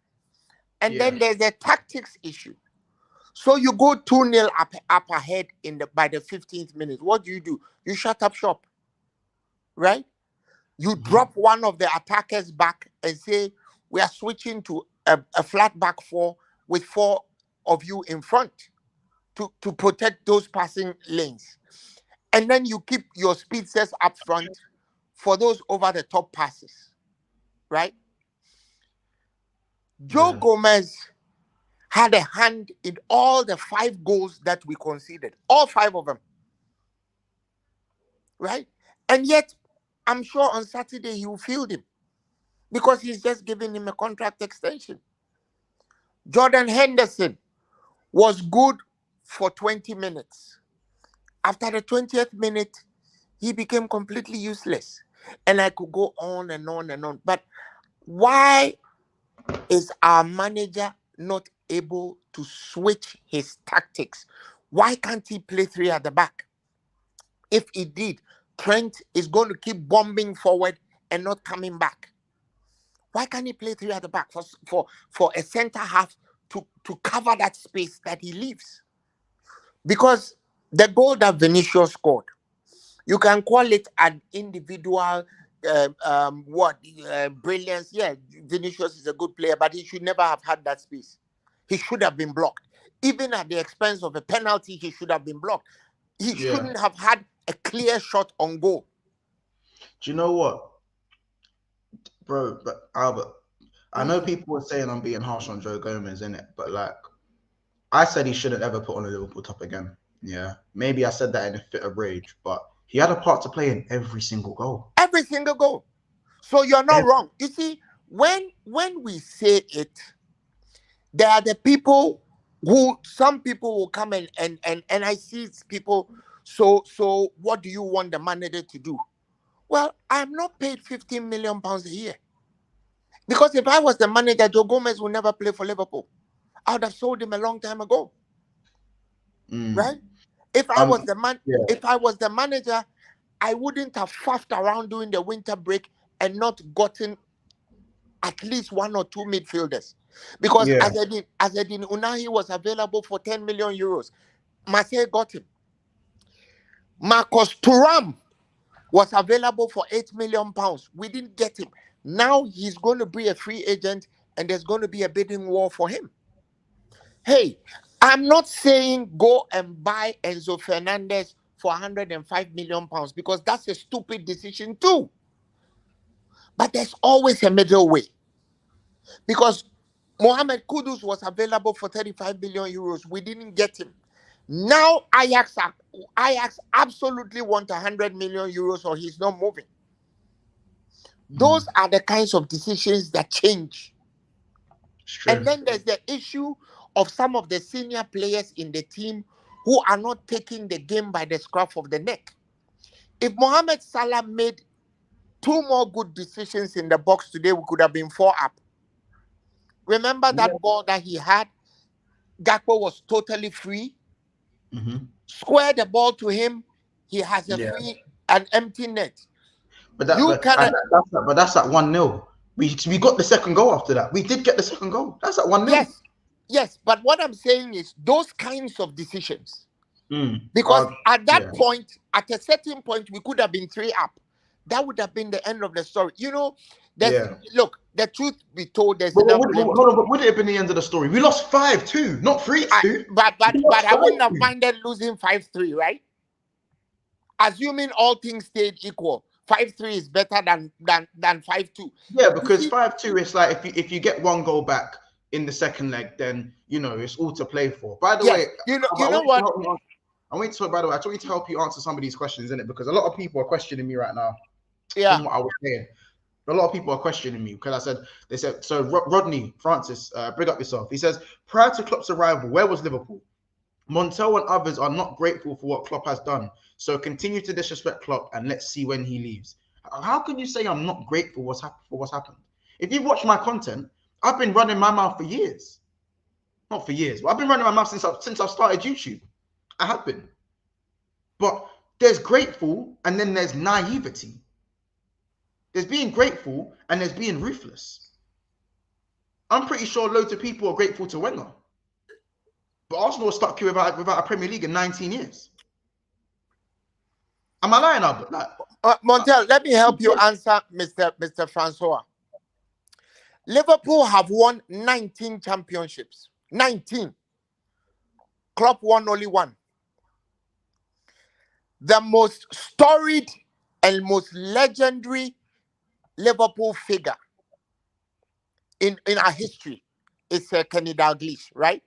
And then there's the tactics issue. So you go 2-0 up ahead by the 15th minute. What do? You shut up shop, right? You drop one of the attackers back and say, we are switching to a flat back 4 with 4 of you in front to protect those passing lanes. And then you keep your speedsters up front for those over-the-top passes, right? Joe Gomez had a hand in all the 5 goals that we conceded, all 5 of them, right? And yet, I'm sure on Saturday he will field him because he's just giving him a contract extension. Jordan Henderson was good for 20 minutes. After the 20th minute, he became completely useless. And I could go on and on and on. But why is our manager not able to switch his tactics? Why can't he play 3 at the back? If he did, Trent is going to keep bombing forward and not coming back. Why can't he play 3 at the back for a center half to cover that space that he leaves? Because the goal that Vinicius scored, you can call it an individual brilliance. Yeah, Vinicius is a good player, but he should never have had that space. He should have been blocked. Even at the expense of a penalty, he should have been blocked. He shouldn't have had a clear shot on goal. Do you know what, bro? But Albert, I know people were saying I'm being harsh on Joe Gomez, innit? But like, I said he shouldn't ever put on a Liverpool top again. Yeah, maybe I said that in a fit of rage, but he had a part to play in every single goal. Every single goal. So you're not wrong. You see, when we say it, there are the people who, some people will come and I see people, so what do you want the manager to do? Well, I'm not paid £15 million a year. Because if I was the manager, Joe Gomez would never play for Liverpool. I would have sold him a long time ago. Right? If I was the manager, I wouldn't have faffed around during the winter break and not gotten at least 1 or 2 midfielders. Because Azedin Unahi was available for 10 million euros. Marseille got him. Marcus Thuram was available for £8 million. We didn't get him. Now he's going to be a free agent and there's going to be a bidding war for him. Hey, I'm not saying go and buy Enzo Fernandez for £105 million because that's a stupid decision too. But there's always a middle way. Because Mohamed Kudus was available for 35 billion euros. We didn't get him. Now Ajax absolutely want 100 million euros or he's not moving. Those are the kinds of decisions that change. And then there's the issue of some of the senior players in the team who are not taking the game by the scruff of the neck. If Mohamed Salah made 2 more good decisions in the box today, we could have been 4 up. Remember that ball that he had? Gakpo was totally free. Square the ball to him. He has an empty net. But that's at 1-0. We got the second goal after that. We did get the second goal. That's at 1-0. Yes. But what I'm saying is those kinds of decisions. Because at that point, at a certain point, we could have been 3 up. That would have been the end of the story. You know, look, the truth be told, there's enough blame. But would it have been the end of the story? We lost 5-2, not 3-2. But I wouldn't have minded losing 5-3, right? Assuming all things stayed equal, 5-3 is better than 5-2. Yeah, because 5-2 is like if you get 1 goal back in the second leg, then you know it's all to play for. By the way, you know what? I want to, by the way, I want to help you answer some of these questions, innit? Because a lot of people are questioning me right now. Yeah. From what I was saying. A lot of people are questioning me because they said, so Rodney Francis, bring up yourself. He says, prior to Klopp's arrival, where was Liverpool? Montel and others are not grateful for what Klopp has done. So continue to disrespect Klopp and let's see when he leaves. How can you say I'm not grateful for what's happened? If you've watched my content, I've been running my mouth for years. Not for years, but I've been running my mouth since I've started YouTube. I have been. But there's grateful and then there's naivety. There's being grateful and there's being ruthless. I'm pretty sure loads of people are grateful to Wenger. But Arsenal are stuck here without a Premier League in 19 years. Am I lying, Albert? Montel, let me help you answer Mr. Francois. Liverpool have won 19 championships. 19. Klopp won only 1. The most storied and most legendary Liverpool figure in our history is Kenny Dalglish, right?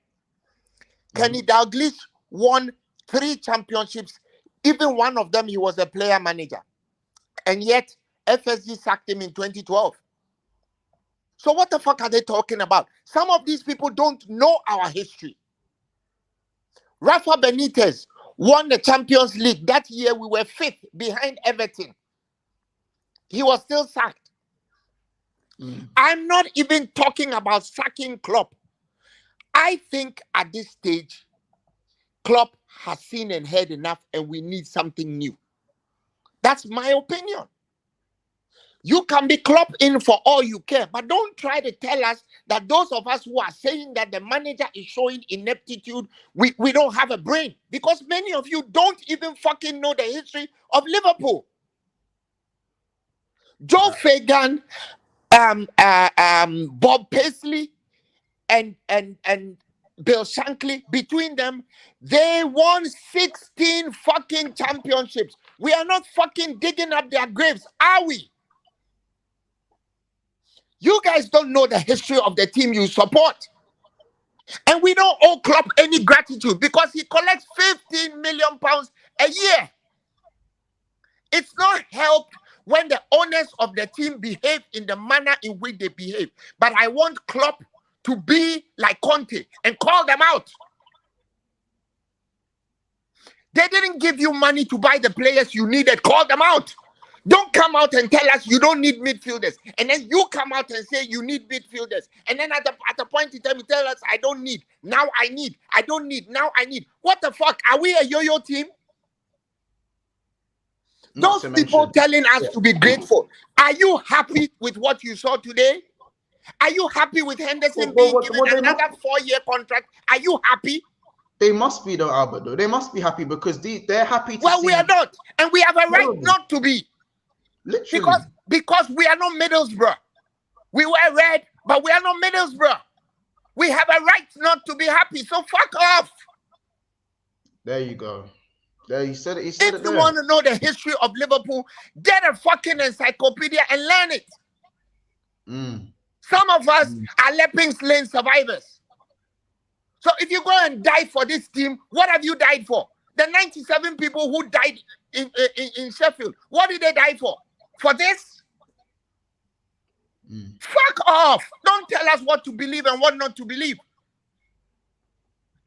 Kenny Dalglish won 3 championships. Even one of them, he was a player manager. And yet, FSG sacked him in 2012. So what the fuck are they talking about? Some of these people don't know our history. Rafa Benitez won the Champions League. That year, we were 5th behind Everton. He was still sacked. I'm not even talking about sacking Klopp. I think at this stage, Klopp has seen and heard enough and we need something new. That's my opinion. You can be Klopp in for all you care, but don't try to tell us that those of us who are saying that the manager is showing ineptitude, we don't have a brain. Because many of you don't even fucking know the history of Liverpool. Joe Fagan, Bob Paisley, and Bill Shankly, between them, they won 16 fucking championships. We are not fucking digging up their graves, are we? You guys don't know the history of the team you support. And we don't owe Klopp any gratitude because he collects £15 million a year. It's not helped when the owners of the team behave in the manner in which they behave. But I want Klopp to be like Conte and call them out. They didn't give you money to buy the players you needed. Call them out. Don't come out and tell us you don't need midfielders. And then you come out and say you need midfielders. And then at the point in time, you tell us, I don't need. Now I need. I don't need. Now I need. What the fuck? Are we a yo-yo team? Those people telling us to be grateful. Are you happy with what you saw today? Are you happy with Henderson being given another 4-year contract? Are you happy? They must be though, Albert, though. They must be happy because they're happy to see... we are not. And we have a right not to be. Literally. Because we are not Middlesbrough. We were red, but we are not Middlesbrough. We have a right not to be happy. So fuck off. There you go. There, you said it. If you want to know the history of Liverpool, get a fucking encyclopedia and learn it. Some of us are Leppings Lane survivors. So if you go and die for this team, what have you died for? The 97 people who died in Sheffield, what did they die for? For this? Fuck off. Don't tell us what to believe and what not to believe.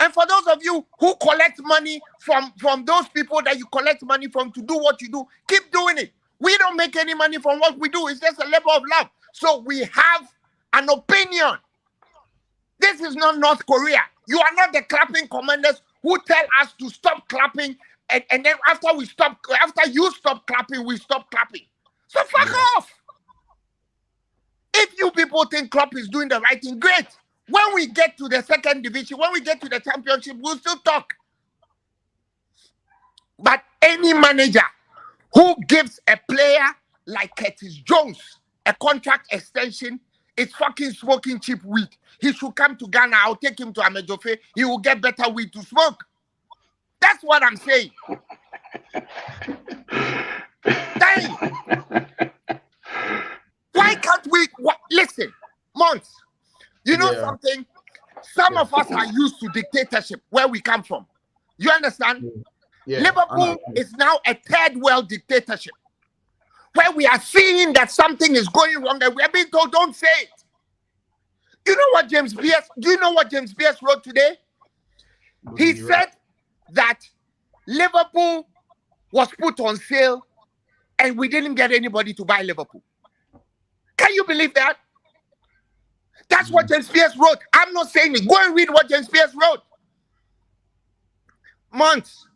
And for those of you who collect money from those people that you collect money from to do what you do, keep doing it. We don't make any money from what we do. It's just a labor of love. So we have an opinion. This is not North Korea. You are not the clapping commanders who tell us to stop clapping, and then after you stop clapping, we stop clapping. So fuck off. If you people think Klopp is doing the right thing, great. When we get to the second division, when we get to the championship, we'll still talk. But any manager who gives a player like Curtis Jones a contract extension is fucking smoking cheap weed. He should come to Ghana. I'll take him to Amejofe. He will get better weed to smoke. That's what I'm saying. Why can't we? Listen, Monts, you know something? Some of us are used to dictatorship where we come from. You understand? Yeah, Liverpool is now a third world dictatorship where we are seeing that something is going wrong and we are being told, don't say it. You know what James Pierce wrote today? He said that Liverpool was put on sale and we didn't get anybody to buy Liverpool. Can you believe that? That's what James Pierce wrote. I'm not saying it. Go and read what James Pierce wrote. Months.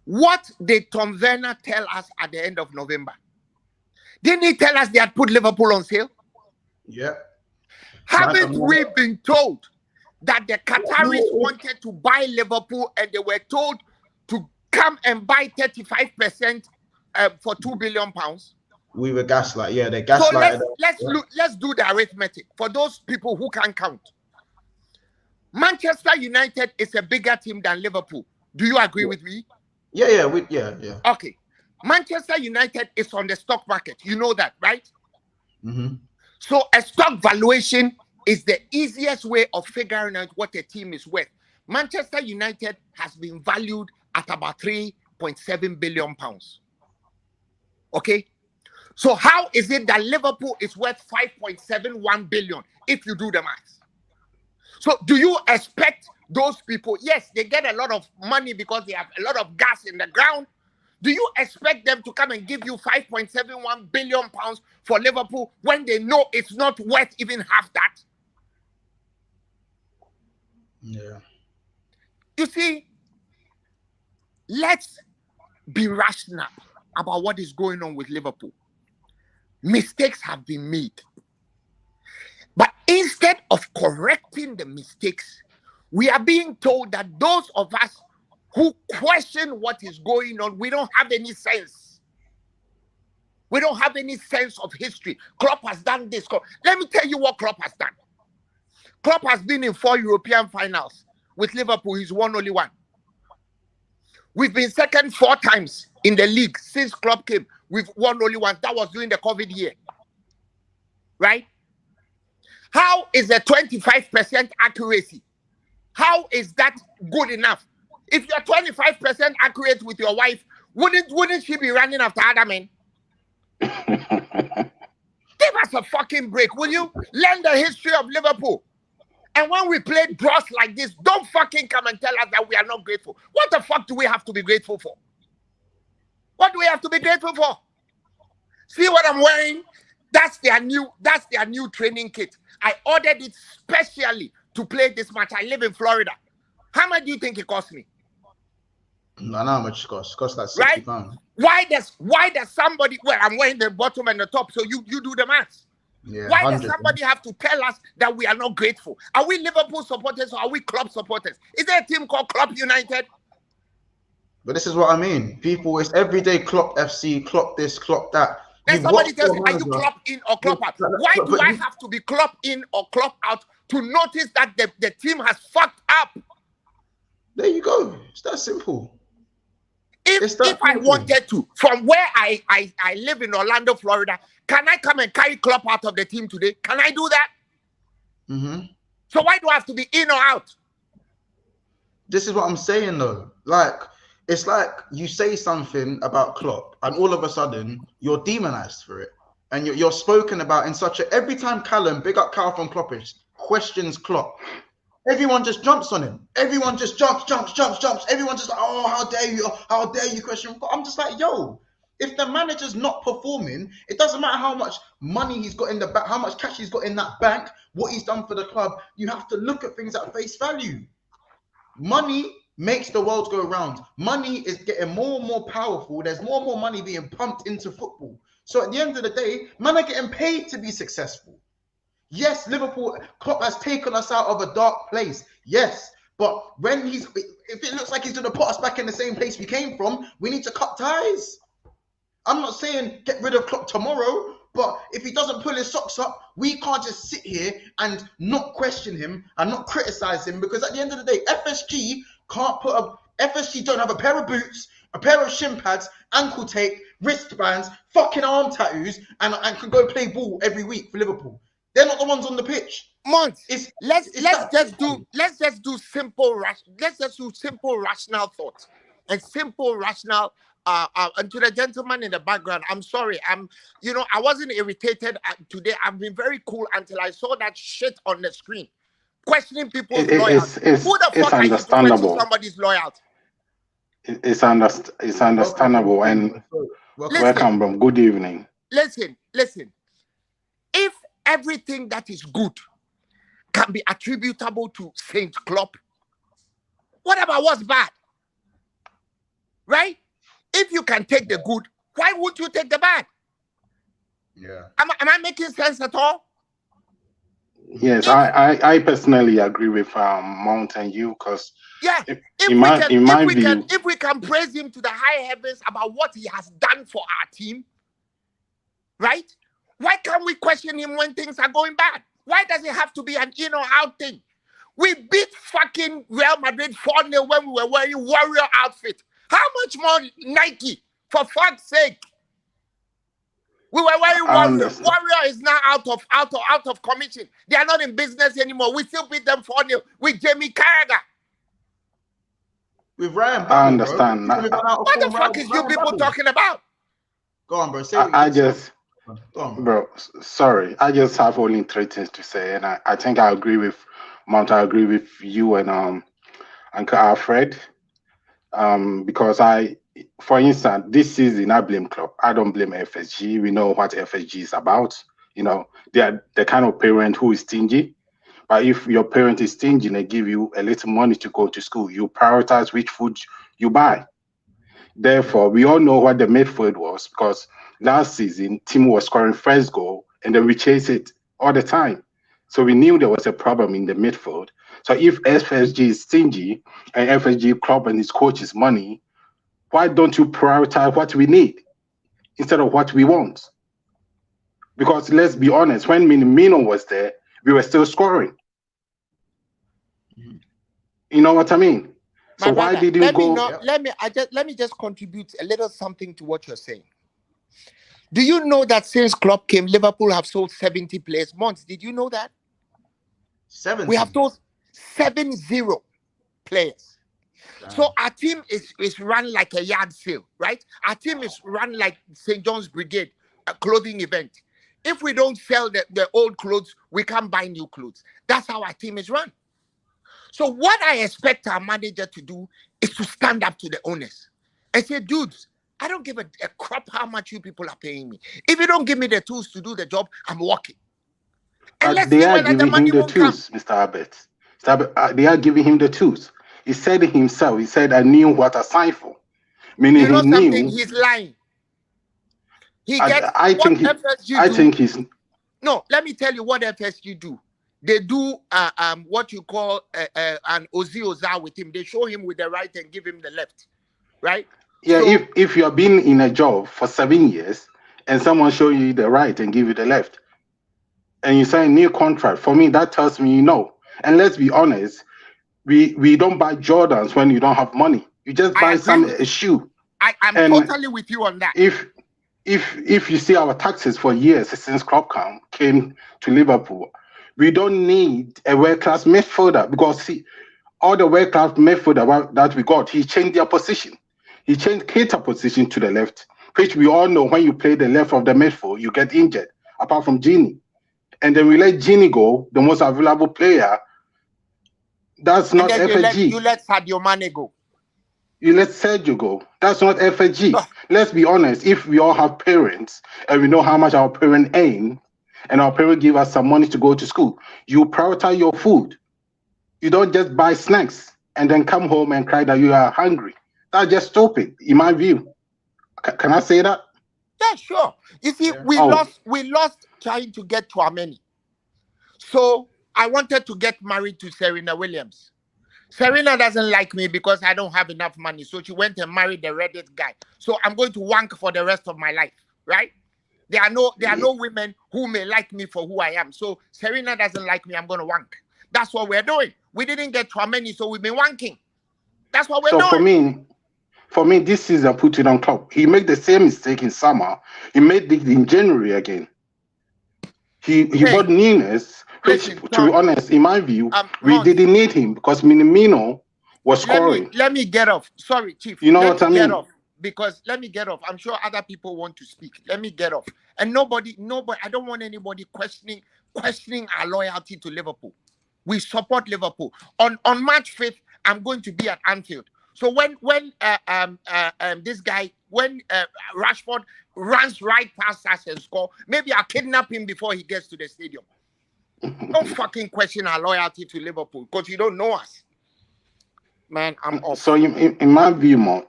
What did Tom Werner tell us at the end of November? Didn't he tell us they had put Liverpool on sale? Yeah. Haven't we been told that the Qataris wanted to buy Liverpool and they were told to come and buy 35% for £2 billion? We were gaslight. Yeah, they gaslighted. So let's do the arithmetic for those people who can't count. Manchester United is a bigger team than Liverpool. Do you agree with me? Yeah. Okay. Manchester United is on the stock market. You know that, right? Mm-hmm. So a stock valuation is the easiest way of figuring out what a team is worth. Manchester United has been valued at about £3.7 billion. Okay? So how is it that Liverpool is worth 5.71 billion if you do the math? So do you expect those people, yes, they get a lot of money because they have a lot of gas in the ground. Do you expect them to come and give you 5.71 billion pounds for Liverpool when they know it's not worth even half that? Yeah. You see, let's be rational about what is going on with Liverpool. Mistakes have been made. But instead of correcting the mistakes, we are being told that those of us who question what is going on, we don't have any sense. We don't have any sense of history. Klopp has done this. Let me tell you what Klopp has done. Klopp has been in 4 European finals. With Liverpool, he's won only one. We've been second 4 times in the league since Klopp came. We've won only one. That was during the COVID year. Right? How is a 25% accuracy? How is that good enough? If you're 25% accurate with your wife, wouldn't she be running after other men? Give us a fucking break, will you? Learn the history of Liverpool. And when we play draws like this, don't fucking come and tell us that we are not grateful. What the fuck do we have to be grateful for? What do we have to be grateful for? See what I'm wearing? That's their new training kit. I ordered it specially to play this match. I live in Florida. How much do you think it cost me? I know how much it costs. It costs like £60. Right? Why does somebody, well, I'm wearing the bottom and the top, so you do the math. Yeah, why does somebody have to tell us that we are not grateful? Are we Liverpool supporters or are we Klopp supporters? Is there a team called Klopp United? But this is what I mean. People, it's everyday Klopp FC, Klopp this, Klopp that. Then somebody tells me, are you Klopp in or Klopp out? Why do I have to be Klopp in or Klopp out to notice that the team has fucked up? There you go. It's that simple. If I wanted to, from where I live in Orlando, Florida, can I come and carry Klopp out of the team today? Can I do that? So why do I have to be in or out? This is what I'm saying though. Like, it's like you say something about Klopp, and all of a sudden you're demonized for it, and you're spoken about in such a. Every time Callum, big up Cal from Kloppish, questions Klopp, everyone just jumps on him. Everyone just jumps. Everyone just like, oh, how dare you question? I'm just like, yo, if the manager's not performing, it doesn't matter how much money he's got in the bank, how much cash he's got in that bank, what he's done for the club. You have to look at things at face value. Money makes the world go round. Money is getting more and more powerful. There's more and more money being pumped into football. So at the end of the day, man are getting paid to be successful. Yes, Liverpool, Klopp has taken us out of a dark place. Yes, but when if it looks like he's going to put us back in the same place we came from, we need to cut ties. I'm not saying get rid of Klopp tomorrow, but if he doesn't pull his socks up, we can't just sit here and not question him and not criticize him, because at the end of the day, FSG don't have a pair of boots, a pair of shin pads, ankle tape, wristbands, fucking arm tattoos, and can go play ball every week for Liverpool. They're not the ones on the pitch. Months. Let's just do simple rational thoughts and simple rational. And to the gentleman in the background, I'm sorry. I wasn't irritated today. I've been very cool until I saw that shit on the screen, questioning people's loyalty. Who the fuck are you to question somebody's loyalty? It's understandable. And welcome, bro. Good evening. Listen. If everything that is good can be attributable to Saint Klopp, what about what's bad? Right? If you can take the good, why won't you take the bad? Yeah. Am I making sense at all? Yes, I personally agree with Mount and you, because if we can praise him to the high heavens about what he has done for our team, right? Why can't we question him when things are going bad? Why does it have to be an in or out thing? We beat fucking Real Madrid 4-0 when we were wearing Warrior outfit. How much more Nike, for fuck's sake? We were wearing Warrior. Warrior is now out of commission. They are not in business anymore. We still beat them 4-0 with Jamie Carragher. With Ryan Babel, I understand. What the fuck is you people talking about? Go on, bro. Bro, sorry. I just have only 3 things to say, and I think I agree with Mount. I agree with you and Uncle Alfred. Because for instance, this season I blame Klopp. I don't blame FSG. We know what FSG is about. They are the kind of parent who is stingy. But if your parent is stingy and they give you a little money to go to school, you prioritize which food you buy. Therefore, we all know what the midfield was, because last season, Timo was scoring first goal, and then we chase it all the time. So we knew there was a problem in the midfield. So if FSG is stingy and FSG Klopp and his coach's money, why don't you prioritize what we need instead of what we want? Because let's be honest, when Minamino was there, we were still scoring. You know what I mean? So why did you go? Let me just contribute a little something to what you're saying. Do you know that since Klopp came, Liverpool have sold 70 players? Months. Did you know that? 70. We have sold 70 players. Damn. So our team is run like a yard sale, right? Our team is run like St. John's Brigade, a clothing event. If we don't sell the old clothes, we can't buy new clothes. That's how our team is run. So what I expect our manager to do is to stand up to the owners and say, dudes, I don't give a crap how much you people are paying me. If you don't give me the tools to do the job, I'm walking. And they are giving him the tools, Mr. Abbott. They are giving him the tools. He said it himself. He said, I knew what I signed for. Meaning you know he something? knew. He's lying. No, let me tell you what FSG do. They do what you call an Oza with him. They show him with the right and give him the left, right? Yeah, so, if you've been in a job for 7 years and someone show you the right and give you the left, and you sign a new contract, for me, that tells me you know. And let's be honest, we don't buy Jordans when you don't have money. You just buy a shoe. I'm totally with you on that. If you see our taxes for years since Klopp came to Liverpool, We don't need a world-class midfielder because see, all the world-class midfielder that we got, he changed their position. He changed Keita's position to the left, which we all know when you play the left of the midfield, you get injured, apart from Gini. And then we let Gini go, the most available player. That's not FSG. You let Sadio Mane go. You let Sergio go. That's not FSG. Oh. Let's be honest. If we all have parents and we know how much our parents earn, and our parents give us some money to go to school, you prioritize your food. You don't just buy snacks and then come home and cry that you are hungry. That's just stupid, in my view. Can I say that? Yeah, sure. You see, we lost trying to get to Ameni. So I wanted to get married to Serena Williams. Serena doesn't like me because I don't have enough money. So she went and married the Reddit guy. So I'm going to wank for the rest of my life, right? There are no women who may like me for who I am. So Serena doesn't like me, I'm going to wank. That's what we're doing. We didn't get to Ameni, so we've been wanking. That's what we're doing. For me, this season put it on Klopp. He made the same mistake in summer. He made it in January again. He bought Nunes, which, to be honest, in my view, we didn't need him because Minamino was scoring. Let me get off. Sorry, Chief. You know what I mean? Let me get off. I'm sure other people want to speak. Let me get off. And nobody, I don't want anybody questioning our loyalty to Liverpool. We support Liverpool. On March 5th, I'm going to be at Anfield. So when Rashford runs right past us and score, maybe I'll kidnap him before he gets to the stadium. Don't fucking question our loyalty to Liverpool because you don't know us. Man, I'm off. So in my view, Mount,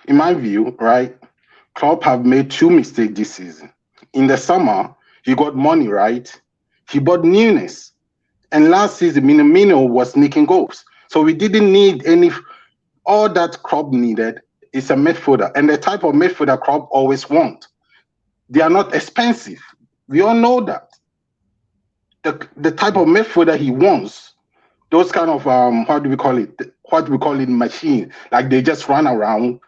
in my view, right, Klopp have made two mistakes this season. In the summer, he got money, right? He bought Nunes. And last season, Minamino was sneaking goals. So we didn't need any. All that Klopp needed is a midfielder. And the type of midfielder Klopp always want. They are not expensive. We all know that. The type of midfielder he wants, those kind of, what do we call it, machine. Like they just run around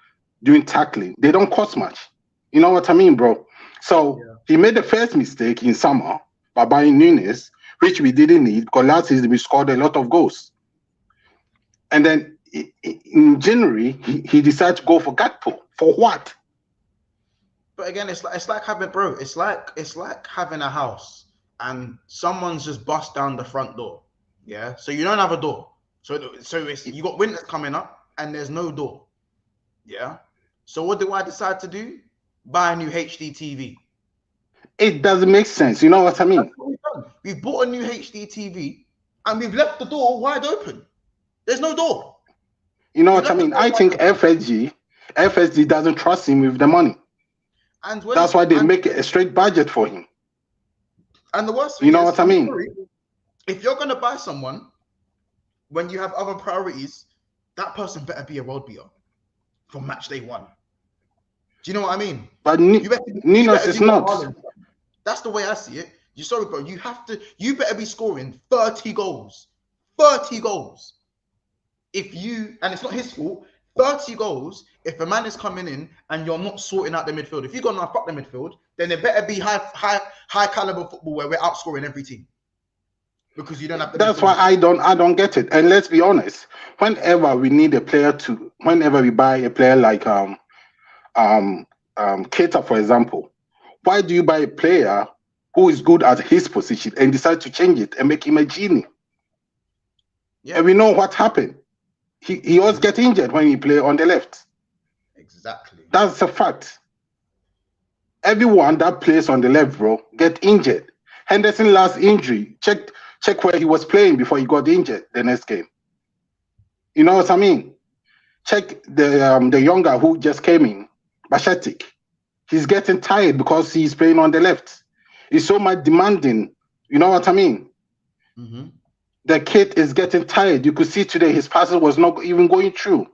doing tackling. They don't cost much. You know what I mean, bro? So he made the first mistake in summer by buying Nunes, which we didn't need because last season we scored a lot of goals. And then in January, he decided to go for Gakpo. For what? But again, it's like having a house and someone's just bust down the front door. Yeah, so you don't have a door. So it's you got winters coming up and there's no door. Yeah. So what do I decide to do? Buy a new HD TV. It doesn't make sense. You know what I mean? That's what we've done. We've bought a new HD TV and we've left the door wide open. There's no door. You know what I mean? I think FSG doesn't trust him with the money. And that's why they make a straight budget for him. And the worst thing you know what I mean? Sorry, if you're going to buy someone when you have other priorities, that person better be a world beater from match day one. Do you know what I mean? But Nunes is not. That's the way I see it. You're sorry, bro. You better be scoring 30 goals. 30 goals. And it's not his fault, 30 goals, if a man is coming in and you're not sorting out the midfield. If you're going to fuck the midfield, then it better be high caliber football where we're outscoring every team. Because you don't have the That's why I don't get it. And let's be honest, whenever we need a player whenever we buy a player like Keita, for example, why do you buy a player who is good at his position and decide to change it and make him a genie? Yeah. And we know what happened. He always get injured when he play on the left. Exactly. That's a fact. Everyone that plays on the left, bro, get injured. Henderson last injury. Check where he was playing before he got injured the next game. You know what I mean? Check the younger who just came in, Bashetic. He's getting tired because he's playing on the left. He's so much demanding. You know what I mean? Mm-hmm. The kid is getting tired. You could see today his passes was not even going through.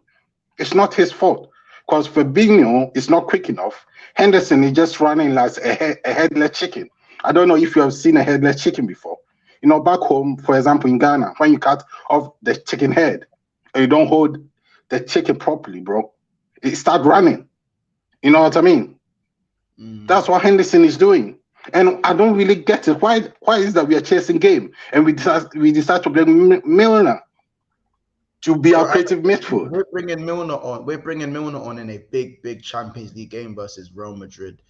It's not his fault because Fabinho is not quick enough. Henderson is just running like a headless chicken. I don't know if you have seen a headless chicken before. You know, back home, for example, in Ghana, when you cut off the chicken head and you don't hold the chicken properly, bro, it start running. You know what I mean? Mm. That's what Henderson is doing. And I don't really get it. Why is that we are chasing game and we decide to bring Milner to be our creative midfield? We're bringing Milner on. We're bringing Milner on in a big Champions League game versus Real Madrid.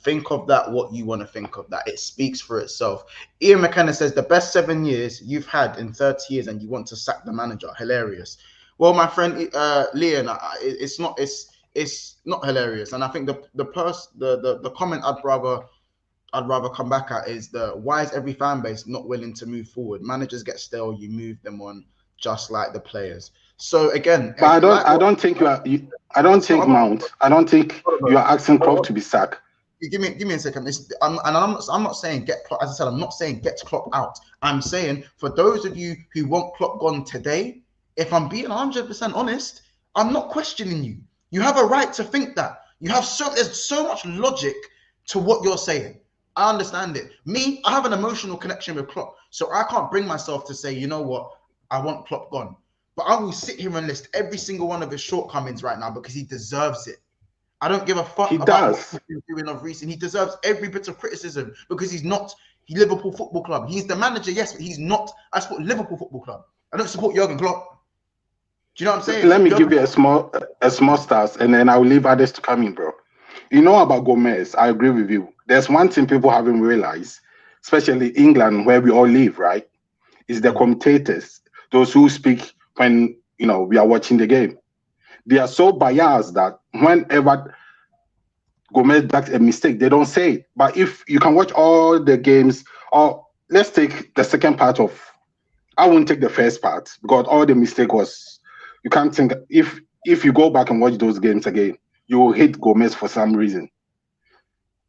Think of that, what you want to think of that. It speaks for itself. Ian McKenna says the best 7 years you've had in 30 years and you want to sack the manager. Hilarious. Well, my friend Leon, it's not hilarious. And I think the comment I'd rather come back at is why is every fan base not willing to move forward? Managers get stale, you move them on just like the players. So again, but I don't think Mount. I don't think you are asking Klopp to be sacked. Give me a second. I'm not saying get Klopp. As I said, I'm not saying get Klopp out. I'm saying for those of you who want Klopp gone today, if I'm being 100% honest, I'm not questioning you. You have a right to think that. There's so much logic to what you're saying. I understand it. Me, I have an emotional connection with Klopp, so I can't bring myself to say, you know what, I want Klopp gone. But I will sit here and list every single one of his shortcomings right now because he deserves it. I don't give a fuck about what he's been doing of recent. He deserves every bit of criticism because he's not Liverpool Football Club. He's the manager, yes, but he's not. I support Liverpool Football Club. I don't support Jurgen Klopp. Do you know what I'm saying? Let me give you a small start, and then I'll leave others to come in, bro. You know about Gomez, I agree with you. There's one thing people haven't realized, especially England, where we all live, right? Is the commentators, those who speak when we are watching the game. They are so biased that whenever Gomez does a mistake, they don't say it. But if you can watch all the games, or let's take the second part of, I won't take the first part because all the mistake was, you can't think, if you go back and watch those games again, you will hate Gomez for some reason.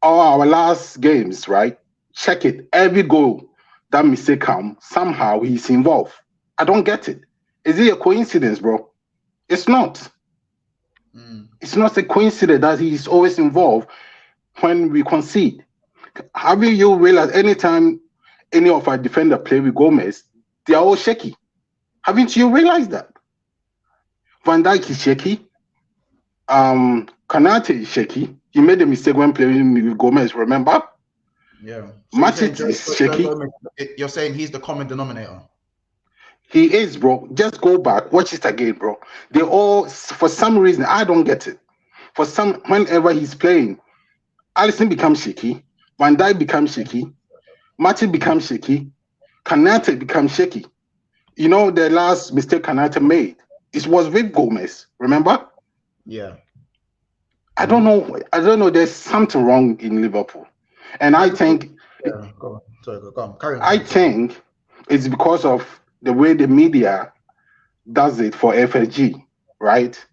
All our last games, right? Check it. Every goal that mistake comes, somehow he's involved. I don't get it. Is it a coincidence, bro? It's not. It's not a coincidence that he's always involved when we concede. Haven't you realized anytime any of our defender play with Gomez, they are all shaky? Haven't you realized that? Van Dijk is shaky. Kanate is shaky. He made a mistake when playing with Gomez, remember? Yeah. Matic is shaky. You're saying he's the common denominator? He is, bro. Just go back, watch it again, bro. They all, for some reason, I don't get it. Whenever he's playing, Alisson becomes shaky, Van Dijk becomes shaky, Matic becomes shaky, Kanate becomes shaky. You know the last mistake Kanate made? It was with Gomez, remember? Yeah. I don't know. There's something wrong in Liverpool. And I think go on. Carry on. I think it's because of the way the media does it for FSG, right?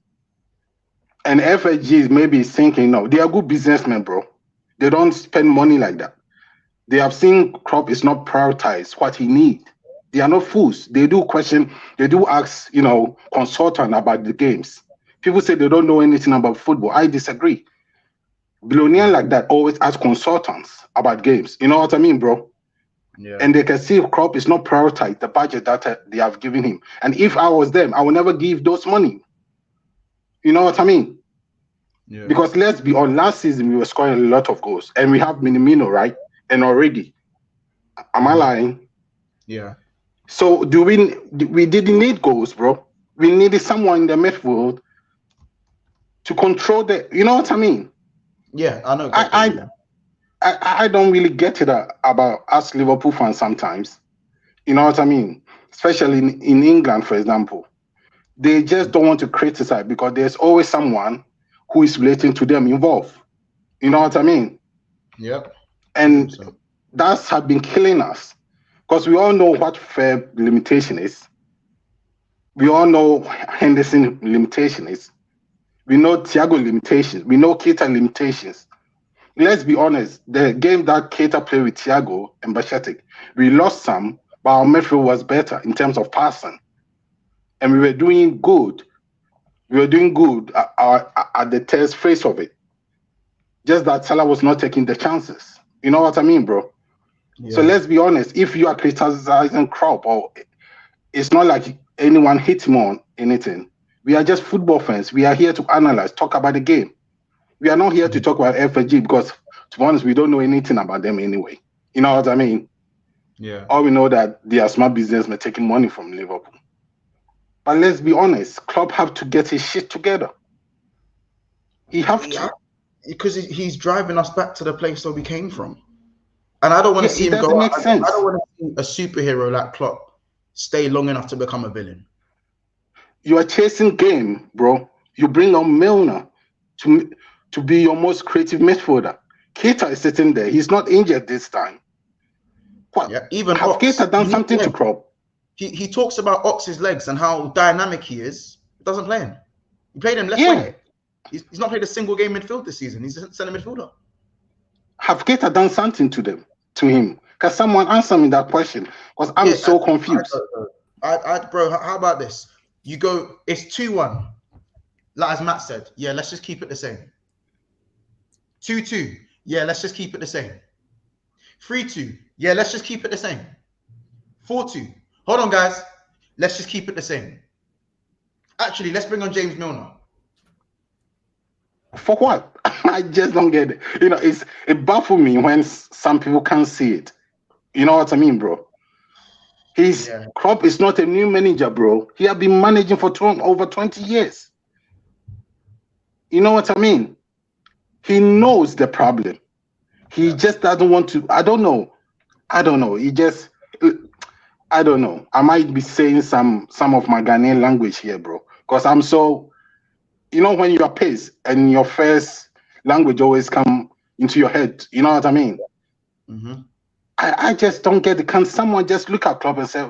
And FSG is maybe thinking, no, they are good businessmen, bro. They don't spend money like that. They have seen Klopp is not prioritized what he needs. They are not fools. They do ask, consultant about the games. People say they don't know anything about football. I disagree. Billionaires like that always ask consultants about games. You know what I mean, bro? Yeah. And they can see Klopp is not prioritized the budget that they have given him. And if I was them, I would never give those money. You know what I mean? Yeah. Because let's be honest, last season we were scoring a lot of goals, and we have Minamino, right? And already, am I lying? Yeah. So we didn't need goals, bro. We needed someone in the midfield to control the. You know what I mean? Yeah, I know. I don't really get it about us Liverpool fans sometimes. You know what I mean? Especially in England, for example. They just don't want to criticize because there's always someone who is relating to them involved. You know what I mean? Yep. And that's have been killing us because we all know what fair limitation is. We all know Henderson limitation is. We know Thiago limitations. We know Keita limitations. Let's be honest, the game that Keita played with Thiago and Bachetic, we lost some, but our midfield was better in terms of passing. And we were doing good. We were doing good at the test phase of it. Just that Salah was not taking the chances. You know what I mean, bro? Yeah. So let's be honest, if you are criticizing Klopp, or it's not like anyone hit him on anything. We are just football fans. We are here to analyze, talk about the game. We are not here to talk about FSG because to be honest, we don't know anything about them anyway. You know what I mean? Yeah. All we know that they are smart businessmen taking money from Liverpool. But let's be honest, Klopp have to get his shit together. He have to. Because he's driving us back to the place where we came from. And I don't want to see him go. Make sense. I don't want to see a superhero like Klopp stay long enough to become a villain. You are chasing game, bro. You bring on Milner to be your most creative midfielder. Keita is sitting there. He's not injured this time. What? Yeah, even have Ox, Keita done something to Klopp? He talks about Ox's legs and how dynamic he is. Doesn't play him. He played him left wing. He's not played a single game midfield this season. He's a centre midfielder. Have Keita done something to him? Can someone answer me that question? Because I'm so confused. Bro, how about this? You go, it's 2-1. Like as Matt said, yeah, let's just keep it the same. 2-2, yeah, let's just keep it the same. 3-2, yeah, let's just keep it the same. 4-2, hold on, guys. Let's just keep it the same. Actually, let's bring on James Milner. For what? I just don't get it. You know, it baffles me when some people can't see it. You know what I mean, bro? Klopp is not a new manager, bro. He has been managing for over 20 years. You know what I mean? He knows the problem. He just doesn't want to. I don't know. I don't know. I might be saying some of my Ghanaian language here, bro. Because I'm so, you know, when you are pissed and your first language always come into your head. You know what I mean? Mm-hmm. I just don't get it. Can someone just look at Klopp and say,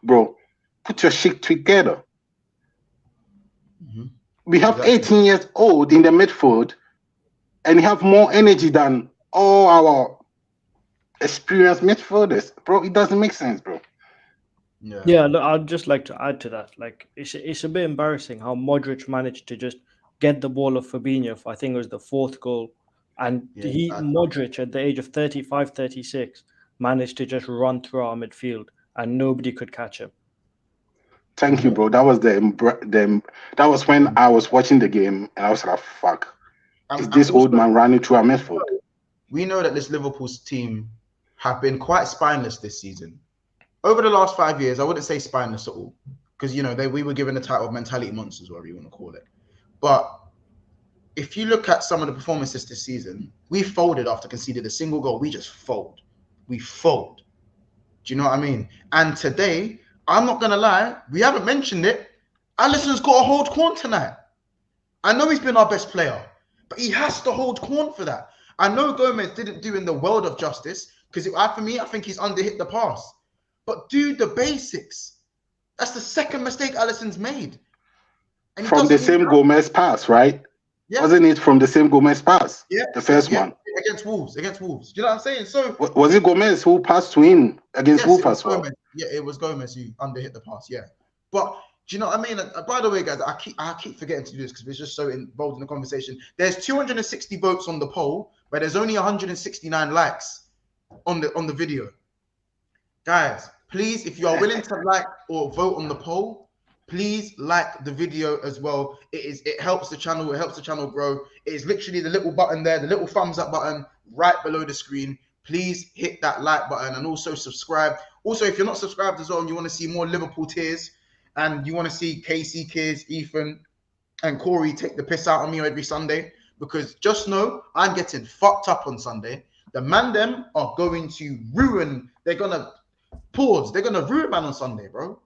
bro, put your shit together? Mm-hmm. We have 18 years old in the midfield and have more energy than all our experienced midfielders. Bro, it doesn't make sense, bro. Yeah, look, I'd just like to add to that. Like, it's a bit embarrassing how Modric managed to just get the ball off Fabinho for, I think it was the 4th goal. And Modric, at the age of 35, 36, managed to just run through our midfield and nobody could catch him. Thank you, bro. That was that was when I was watching the game and I was like, fuck. Is this old man running through our midfield? We know that this Liverpool's team have been quite spineless this season. Over the last 5 years, I wouldn't say spineless at all. Because, you know, we were given the title of mentality monsters, whatever you want to call it. But if you look at some of the performances this season, we folded after conceded a single goal. We just fold. We fold. Do you know what I mean? And today, I'm not going to lie, we haven't mentioned it. Alisson's got to hold corn tonight. I know he's been our best player, but he has to hold corn for that. I know Gomez didn't do in the world of justice, because for me, I think he's underhit the pass. But do the basics. That's the second mistake Alisson's made. And from the same Gomez pass, right? Yeah. Wasn't it from the same Gomez pass? Yeah. The first one. Against Wolves. Do you know what I'm saying? So was it Gomez who passed to him against Wolves as well? Yeah, it was Gomez who underhit the pass, yeah. But do you know what I mean? By the way, guys, I keep forgetting to do this because we're just so involved in the conversation. There's 260 votes on the poll, but there's only 169 likes on the video. Guys, please, if you are willing to like or vote on the poll, please like the video as well. It helps the channel. It helps the channel grow. It is literally the little button there, the little thumbs up button right below the screen. Please hit that like button and also subscribe. Also, if you're not subscribed as well and you want to see more Liverpool tears and you want to see Casey, Kiz, Ethan, and Corey take the piss out of me every Sunday, because just know I'm getting fucked up on Sunday. The man them are going to ruin. They're gonna pause. They're gonna ruin man on Sunday, bro.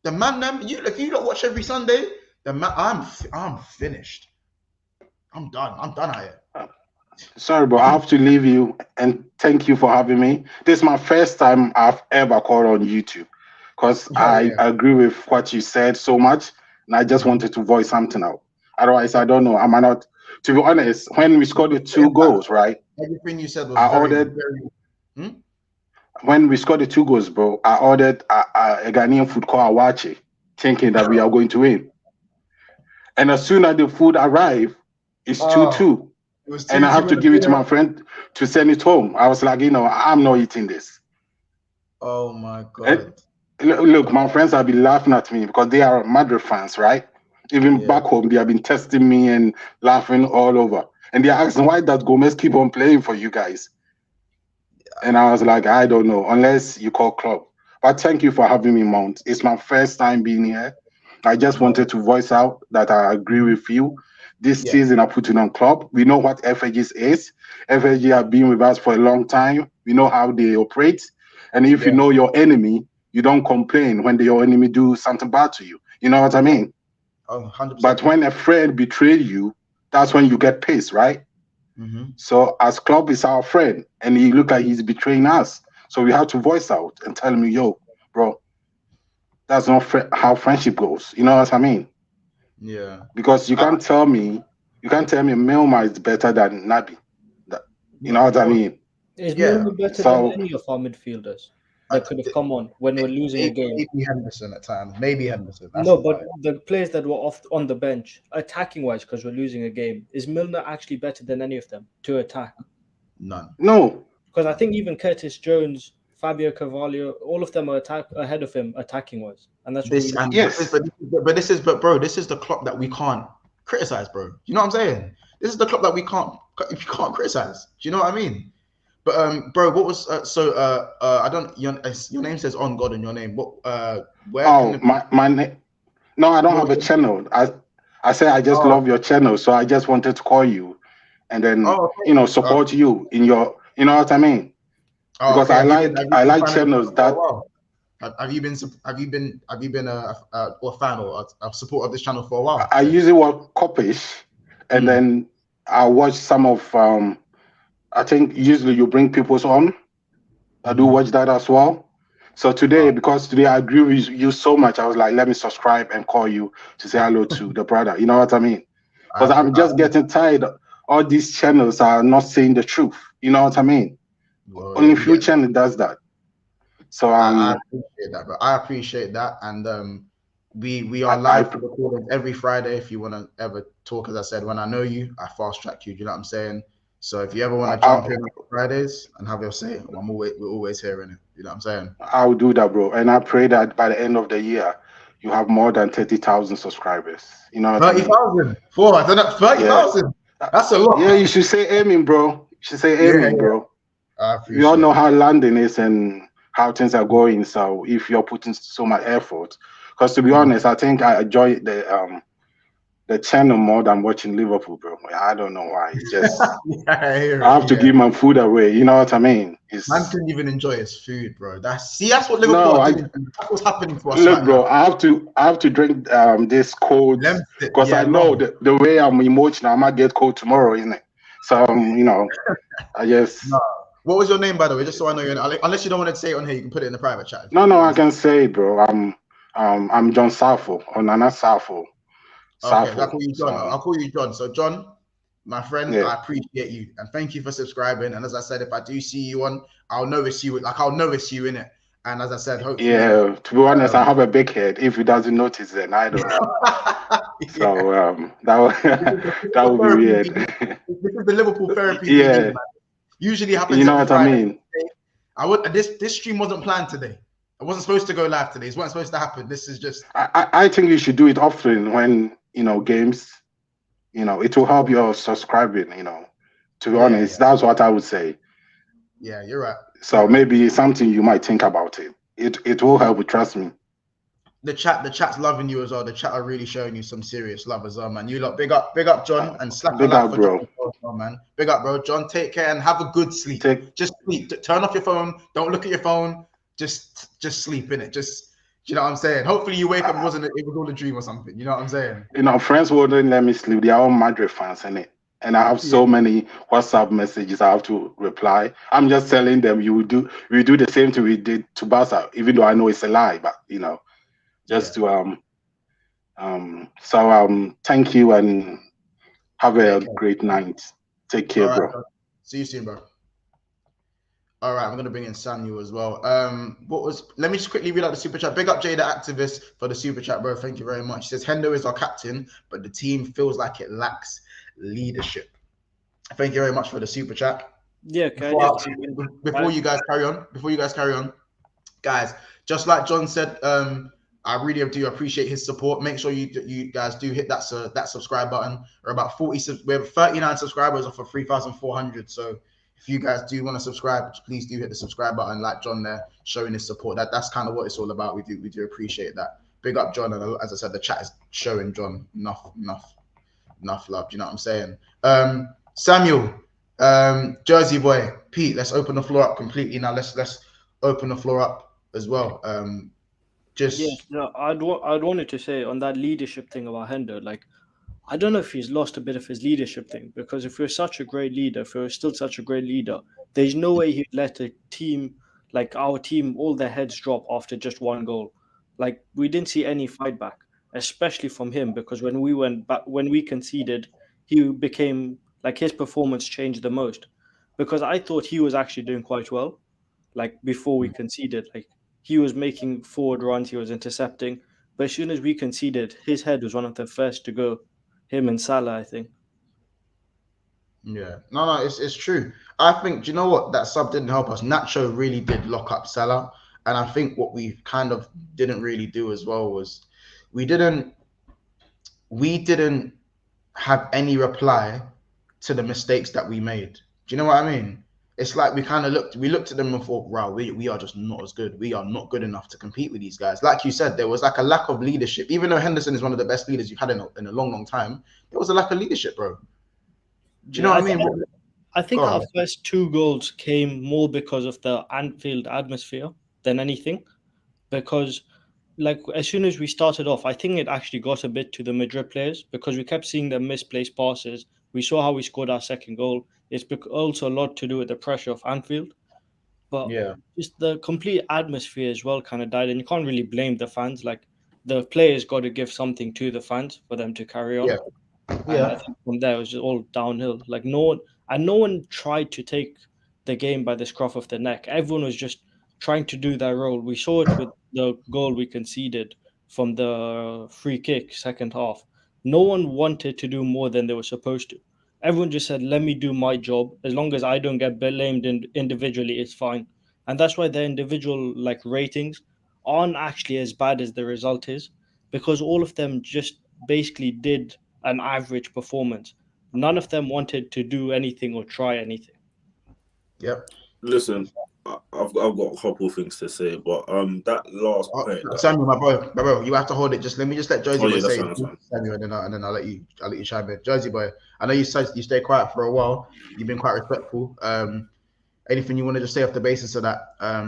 The man them. If you don't watch every Sunday, the man. I'm finished. I'm done. I'm done out here. Sorry, bro. I have to leave you, and thank you for having me. This is my first time I've ever called on YouTube, because I agree with what you said so much, and I just wanted to voice something out. Otherwise, I don't know. I might not. To be honest, when we scored the 2 goals, right? Everything you said was when we scored the 2 goals, bro, I ordered a Ghanaian food called Awache, thinking that we are going to win. And as soon as the food arrived, it's 2-2. And I have to give it to my friend to send it home. I was like, I'm not eating this. Oh my God. And look, my friends have been laughing at me because they are Madrid fans, right? Even back home, they have been testing me and laughing all over. And they're asking, why does Gomez keep on playing for you guys? And I was like, I don't know, unless you call club. But thank you for having me, Mount. It's my first time being here. I just wanted to voice out that I agree with you. This season, I put it on club. We know what FAGs is. FAG have been with us for a long time. We know how they operate. And if you know your enemy, you don't complain when your enemy do something bad to you. You know what I mean? 100%. But when a friend betrayed you, that's when you get pissed, right? So as club is our friend, and he look like he's betraying us. So we have to voice out and tell him, yo, bro, that's not how friendship goes. You know what I mean? Yeah. Because you can't tell me Milma is better than Nabi. You know what I mean? Is Milner better than any of our midfielders that could have come on when we're losing a game? Maybe Henderson at times. Maybe Henderson. No, but the players that were off on the bench, attacking-wise, because we're losing a game, is Milner actually better than any of them to attack? None. No. Because I think even Curtis Jones, Fabio Carvalho, all of them are ahead of him attacking-wise. And that's what this is the clock that we can't criticize, bro. You know what I'm saying? This is the clock that we can't criticize. Do you know what I mean? But bro, what was I don't your name says On God in your name. What where my name? No, I don't have a channel. I say I just love your channel, so I just wanted to call you and then support you in your, you know what I mean? Because I like channels that. Have you been a fan or a supporter of this channel for a while? I usually watch Copish, and then I watch some of I think usually you bring people on. I do watch that as well. So today, because today I agree with you so much, I was like, let me subscribe and call you to say hello to the brother. You know what I mean? Because I'm just getting tired. All these channels are not saying the truth. You know what I mean? Only few channels does that. So I appreciate that, bro. I appreciate that, and we are live for recordings every Friday. If you want to ever talk, as I said, when I know you, I fast track you. Do you know what I'm saying? So if you ever want to jump in on Fridays and have your say, we're always hearing it. You know what I'm saying? I'll do that, bro. And I pray that by the end of the year, you have more than 30,000 subscribers. You know, 30,000. 30,000. That's a lot. Yeah, you should say aiming, bro. You should say aiming, bro. We all know how London is and how things are going. So if you're putting so much effort, because to be honest, I think I enjoy the channel more than watching Liverpool, bro. I don't know why. It's just I have to give my food away. You know what I mean? Man couldn't even enjoy his food, bro. That's what Liverpool are doing. That's what's happening to us. Look, bro, I have to drink this cold because I know the way I'm emotional, I might get cold tomorrow, isn't it? So I just. No. What was your name, by the way? Just so I know your name. Unless you don't want to say it on here, you can put it in the private chat. No, I can say it, bro. I'm John Safo or Nana Safo. Okay, I'll call you John. I'll call you John. So John, my friend, I appreciate you and thank you for subscribing. And as I said, if I do see you on, I'll notice you. I'll notice you in it. And as I said, hopefully. Yeah, to be honest, I have a big head. If he doesn't notice, then I don't know. So that would be weird. This is the Liverpool therapy. Yeah. Usually happens. You know what Friday. I mean? This stream wasn't planned today. I wasn't supposed to go live today. It wasn't supposed to happen. This is just. I think you should do it often when games. It will help your subscribing. To be honest, that's what I would say. Yeah, you're right. So maybe something you might think about it. It will help. Trust me. The chat's loving you as well. The chat are really showing you some serious love as well, man. You lot, big up, John, and slap big up, bro. John, man. Big up, bro. John, take care and have a good sleep. Just sleep. Turn off your phone. Don't look at your phone. Just sleep in it. Just, you know what I'm saying? Hopefully you wake up. It was all a dream or something. You know what I'm saying? Friends wouldn't let me sleep. They are all Madrid fans in it. And I have so many WhatsApp messages I have to reply. I'm just telling them we do the same thing we did to Barca, even though I know it's a lie, but just to thank you and have a great night. Take care, bro. See you soon, bro. All right, I'm gonna bring in Samuel as well. Let me just quickly read out the super chat. Big up Jay the activist for the super chat, bro. Thank you very much. He says Hendo is our captain, but the team feels like it lacks leadership. Thank you very much for the super chat. Yeah, before you guys carry on, guys, just like John said I really do appreciate his support. Make sure you guys do hit that subscribe button. We're about 40. We have 39 subscribers off of 3,400. So if you guys do want to subscribe, please do hit the subscribe button, like John there, showing his support. That's kind of what it's all about. We do appreciate that. Big up John, and as I said, the chat is showing John enough love. Do you know what I'm saying? Samuel, Jersey boy, Pete. Let's open the floor up completely now. Let's open the floor up as well. I'd wanted to say on that leadership thing about Hendo, like, I don't know if he's lost a bit of his leadership thing, because if you're such a great leader, if you're still such a great leader, there's no way he'd let a team like our team, all their heads drop after just one goal. Like, we didn't see any fight back, especially from him, because when we conceded, he became like, his performance changed the most, because I thought he was actually doing quite well, like before we conceded, like he was making forward runs, he was intercepting, but as soon as we conceded, his head was one of the first to go. Him and Salah, I think. Yeah, no, it's true. I think, do you know what? That sub didn't help us. Nacho really did lock up Salah, and I think what we kind of didn't really do as well was we didn't have any reply to the mistakes that we made. Do you know what I mean? It's like we looked at them and thought, wow, we are just not as good. We are not good enough to compete with these guys. Like you said, there was like a lack of leadership. Even though Henderson is one of the best leaders you've had in a long, long time, there was a lack of leadership, bro. Do you know what I mean? I think our first 2 goals came more because of the Anfield atmosphere than anything. Because, like, as soon as we started off, I think it actually got a bit to the Madrid players, because we kept seeing them misplaced passes. We saw how we scored our second goal. It's also a lot to do with the pressure of Anfield. But just the complete atmosphere as well kind of died. And you can't really blame the fans. Like, the players got to give something to the fans for them to carry on. And I think from there it was just all downhill. Like, no one tried to take the game by the scruff of the neck. Everyone was just trying to do their role. We saw it with the goal we conceded from the free kick second half. No one wanted to do more than they were supposed to. Everyone just said, let me do my job. As long as I don't get blamed individually, it's fine. And that's why their individual like ratings aren't actually as bad as the result is, because all of them just basically did an average performance. None of them wanted to do anything or try anything. Yep. Listen, I've got a couple of things to say, but that last point. Samuel, my bro, you have to hold it. Let me let Josie boy say that's fine. Samuel, and then I'll let you chime in. Josie boy, I know you said you stay quiet for a while. You've been quite respectful. Anything you want to just say off the basis of that? I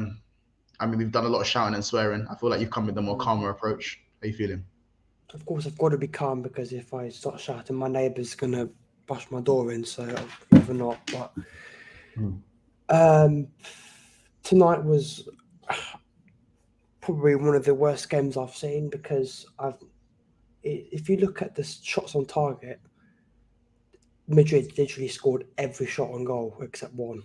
mean, we've done a lot of shouting and swearing. I feel like you've come with a more calmer approach. How are you feeling? Of course, I've got to be calm, because if I start shouting, my neighbour's gonna bash my door in. So I'd rather not. But tonight was probably one of the worst games I've seen, because if you look at the shots on target, Madrid literally scored every shot on goal except one.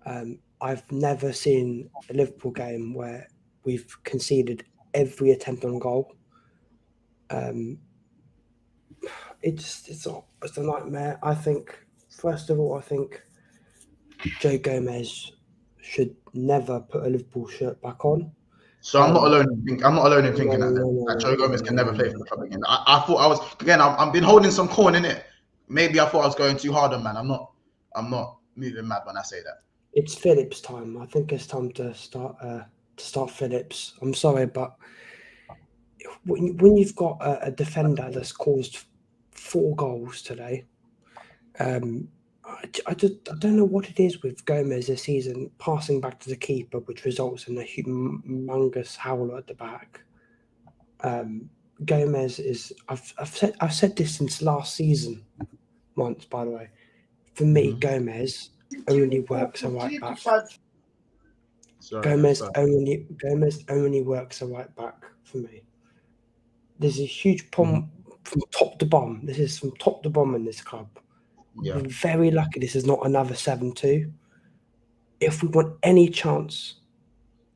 I've never seen a Liverpool game where we've conceded every attempt on goal. It's a nightmare. I think, first of all, Joe Gomez should never put a Liverpool shirt back on. So I'm not alone in thinking that Joe Gomez can never play for the club again. I thought I was, again, I've been holding some corn in it. Maybe I thought I was going too hard on man. I'm not moving mad when I say that. It's Phillips' time. I think it's time to start Phillips. I'm sorry, but when you've got a defender that's caused 4 goals today, I don't know what it is with Gomez this season, passing back to the keeper, which results in a humongous howler at the back. Gomez is. I've said this since last season, MONTS, by the way. For me, Gomez only works a right back. Gomez only works a right back for me. There's a huge problem from top to bottom. This is from top to bottom in this club. Yeah. We're very lucky this is not another 7-2. If we want any chance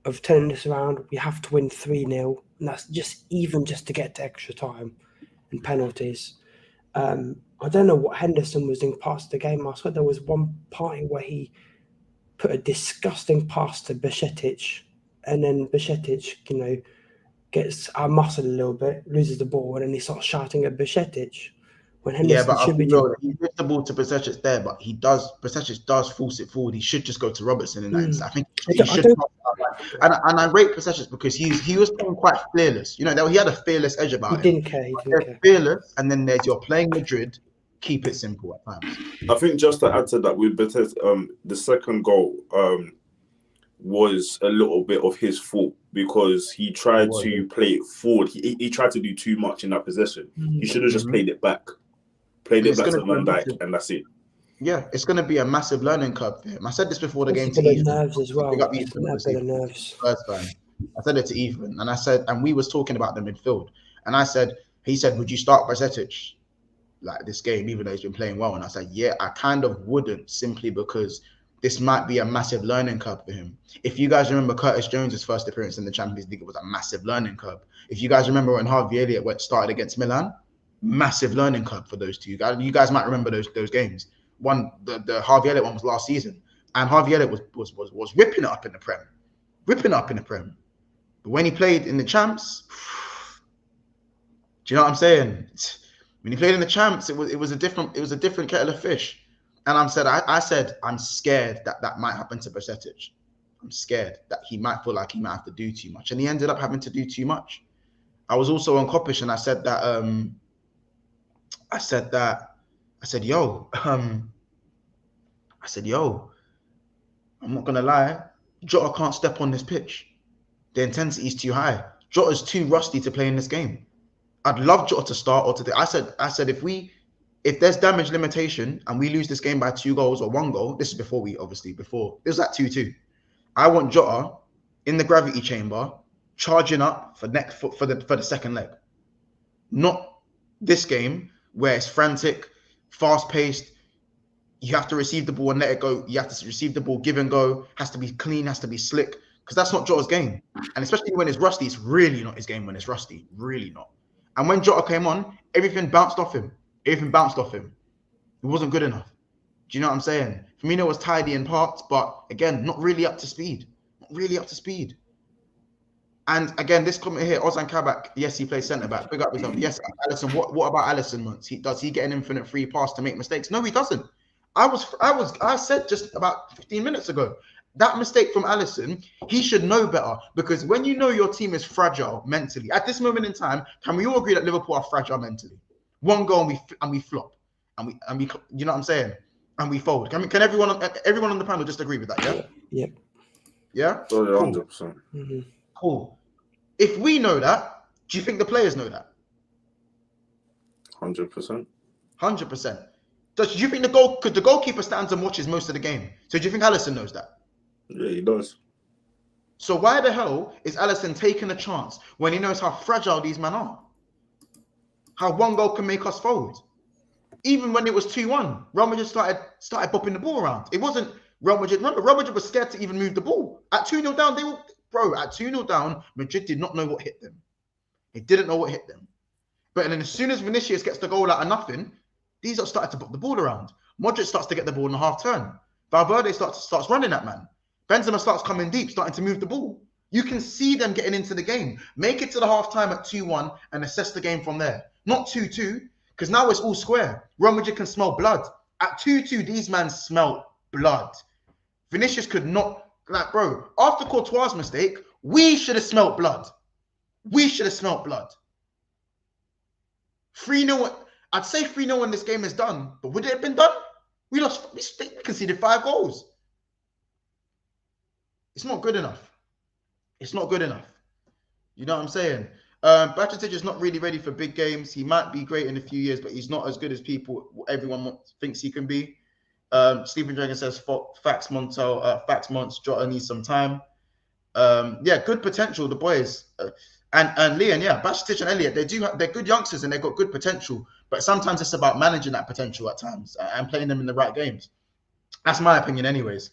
of turning this around, we have to win 3-0. And that's just to get to extra time and penalties. I don't know what Henderson was doing past the game. I saw there was one party where he put a disgusting pass to Bajcetic, and then Bajcetic, gets muscled a little bit, loses the ball, and then he starts shouting at Bajcetic when Yeah, Henderson but I'll should be be real. He gives the ball to Bajcetic there, but Bajcetic does force it forward. He should just go to Robertson in that instance. I think he should. And I rate Bajcetic because he was playing quite fearless. You know, he had a fearless edge about him. He didn't care. He didn't care. Fearless, and then there's you're playing Madrid. Keep it simple at times. I think just to add to that, with Betis, the second goal was a little bit of his fault because he tried to play it forward. He tried to do too much in that possession. He should have just played it back. Played it back to Van Dijk, and that's it. Yeah, it's going to be a massive learning curve for him. I said this before the game to Ethan. Ethan. Nerves as well. Nerves. First time. I said it to Ethan, and I said, and we was talking about the midfield, and he said, would you start Bajcetic like this game, even though he's been playing well? And I said, yeah, I kind of wouldn't, simply because this might be a massive learning curve for him. If you guys remember Curtis Jones's first appearance in the Champions League, it was a massive learning curve. If you guys remember when Harvey Elliott started against Milan, massive learning curve for those two guys. You guys might remember those games. One, the Harvey Elliott one was last season, and Harvey Elliott was ripping it up in the Prem, But when he played in the Champs, do you know what I'm saying? When he played in the Champs, it was a different kettle of fish. And I said I'm scared that might happen to Bajcetic. I'm scared that he might feel like he might have to do too much, and he ended up having to do too much. I was also on Kopish, and I said, yo, I'm not gonna lie, Jota can't step on this pitch. The intensity is too high. Jota's too rusty to play in this game. I'd love Jota to start or to. I said if there's damage limitation and we lose this game by 2 goals or 1 goal, this is before it was at 2-2. I want Jota in the gravity chamber, charging up for the second leg. Not this game where it's frantic, fast-paced. You have to receive the ball and let it go. You have to receive the ball, give and go. Has to be clean, has to be slick, because that's not Jota's game. And especially when it's rusty, it's really not his game when it's rusty. Really not. And when Jota came on, everything bounced off him. It wasn't good enough. Do you know what I'm saying? Firmino was tidy in parts, but again, not really up to speed. And again, this comment here, Ozan Kabak, yes, he plays centre-back. Big up yourself. Yes, Alisson, what about Alisson once? Does he get an infinite free pass to make mistakes? No, he doesn't. I said just about 15 minutes ago, that mistake from Alisson, he should know better, because when you know your team is fragile mentally, at this moment in time, can we all agree that Liverpool are fragile mentally? 1 goal and we flop, and we you know what I'm saying, and we fold. Can everyone on the panel just agree with that? Yeah. Yep. Yeah. Oh, yeah, 100%. Cool. If we know that, do you think the players know that? 100%. 100%. Do you think the goalkeeper stands and watches most of the game? So do you think Alisson knows that? Yeah, he does. So why the hell is Alisson taking a chance when he knows how fragile these men are? How 1 goal can make us fold? Even when it was 2-1, Real Madrid started bopping the ball around. It wasn't Real Madrid. Remember, Real Madrid was scared to even move the ball. At 2-0 down, at 2-0 down, Madrid did not know what hit them. They didn't know what hit them. But then as soon as Vinicius gets the goal out of nothing, these are started to bop the ball around. Modric starts to get the ball in the half turn. Valverde starts running that man. Benzema starts coming deep, starting to move the ball. You can see them getting into the game. Make it to the half time at 2-1 and assess the game from there. Not 2-2, because now it's all square. Real Madrid can smell blood. At 2-2, these men smell blood. Vinicius could not, after Courtois' mistake, we should have smelled blood. 3-0, I'd say 3-0 when this game is done, but would it have been done? We conceded 5 goals. It's not good enough. You know what I'm saying? Bajcetic is not really ready for big games. He might be great in a few years, but he's not as good as everyone thinks he can be. Sleeping Dragon says, facts, Monts, Jota needs some time. Yeah, good potential, the boys. And Leon, yeah, Bajcetic and Elliott, they're good youngsters and they've got good potential, but sometimes it's about managing that potential at times and playing them in the right games. That's my opinion anyways.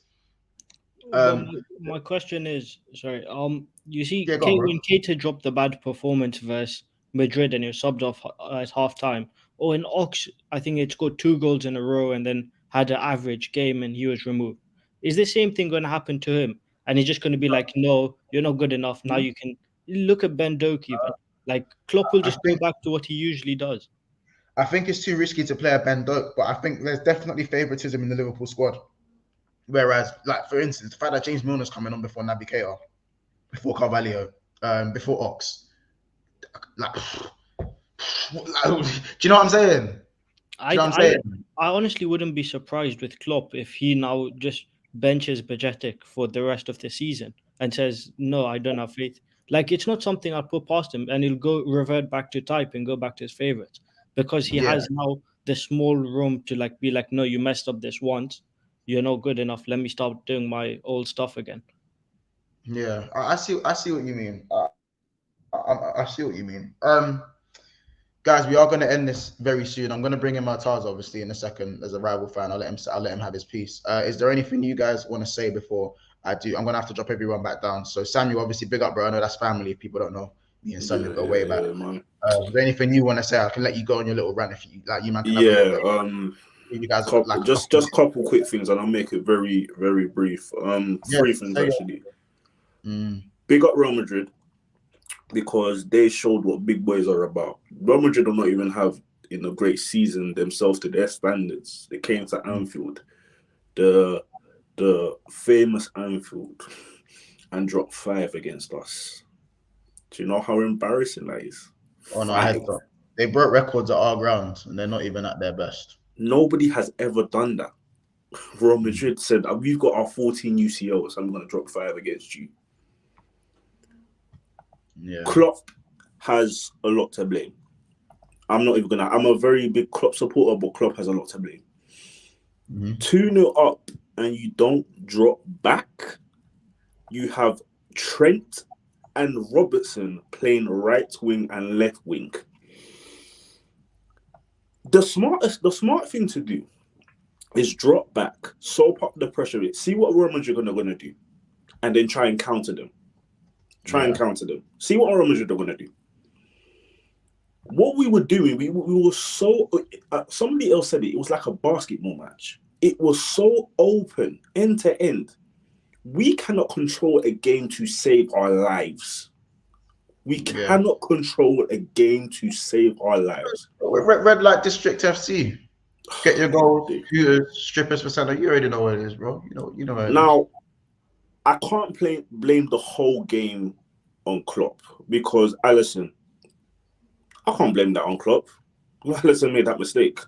My question is, you see, Yeah, when Keita dropped the bad performance versus Madrid and he was subbed off at half time, or in Ox, I think it scored 2 goals in a row and then had an average game and he was removed. Is the same thing going to happen to him? And he's just going to be like, no, you're not good enough. Now you can look at Ben Doak even. Like Klopp will just go back to what he usually does. I think it's too risky to play a Ben Doak, but I think there's definitely favoritism in the Liverpool squad. Whereas, like for instance, the fact that James Milner's coming on before Naby Keita, before Carvalho, before Ox, like, do you know what I'm saying? I honestly wouldn't be surprised with Klopp if he now just benches Bajcetic for the rest of the season and says, no, I don't have faith. Like, it's not something I'll put past him, and he'll revert back to type and go back to his favorites because he has now the small room to like be like, no, you messed up this once. You're not good enough. Let me start doing my old stuff again. Yeah, I see what you mean. I see what you mean. Guys, we are going to end this very soon. I'm going to bring in Martaz, obviously, in a second as a rival fan. I'll let him have his piece. Is there anything you guys want to say before I do? I'm going to have to drop everyone back down. So Samuel, obviously, big up, bro. I know that's family. If people don't know, me and Samuel go way back. Man. Is there anything you want to say? I can let you go on your little rant if you like. You man. Can you guys just couple quick things, and I'll make it very, very brief. Three things actually. Big up Real Madrid, because they showed what big boys are about. Real Madrid do not even have in a great season themselves to their standards. They came to Anfield, the famous Anfield, and dropped 5 against us. Do you know how embarrassing that is? Oh no, I had that. They broke records at our ground, and they're not even at their best. Nobody has ever done that. Real Madrid said, we've got our 14 UCLs, I'm going to drop 5 against you. Yeah. Klopp has a lot to blame. I'm a very big Klopp supporter, but Klopp has a lot to blame. 2-0 up and you don't drop back. You have Trent and Robertson playing right wing and left wing. The smart thing to do is drop back, soap up the pressure, see what Real Madrid are going to do, and then try and counter them. See what Real Madrid are going to do. What we were doing, we were so... somebody else said it was like a basketball match. It was so open, end to end. We cannot control a game to save our lives. We cannot control a game to save our lives. Red Light District FC. Get your goal, strippers for Salah. You already know what it is, bro. You know what it is. Now, I can't blame the whole game on Klopp, because Alisson, I can't blame that on Klopp. Alisson made that mistake.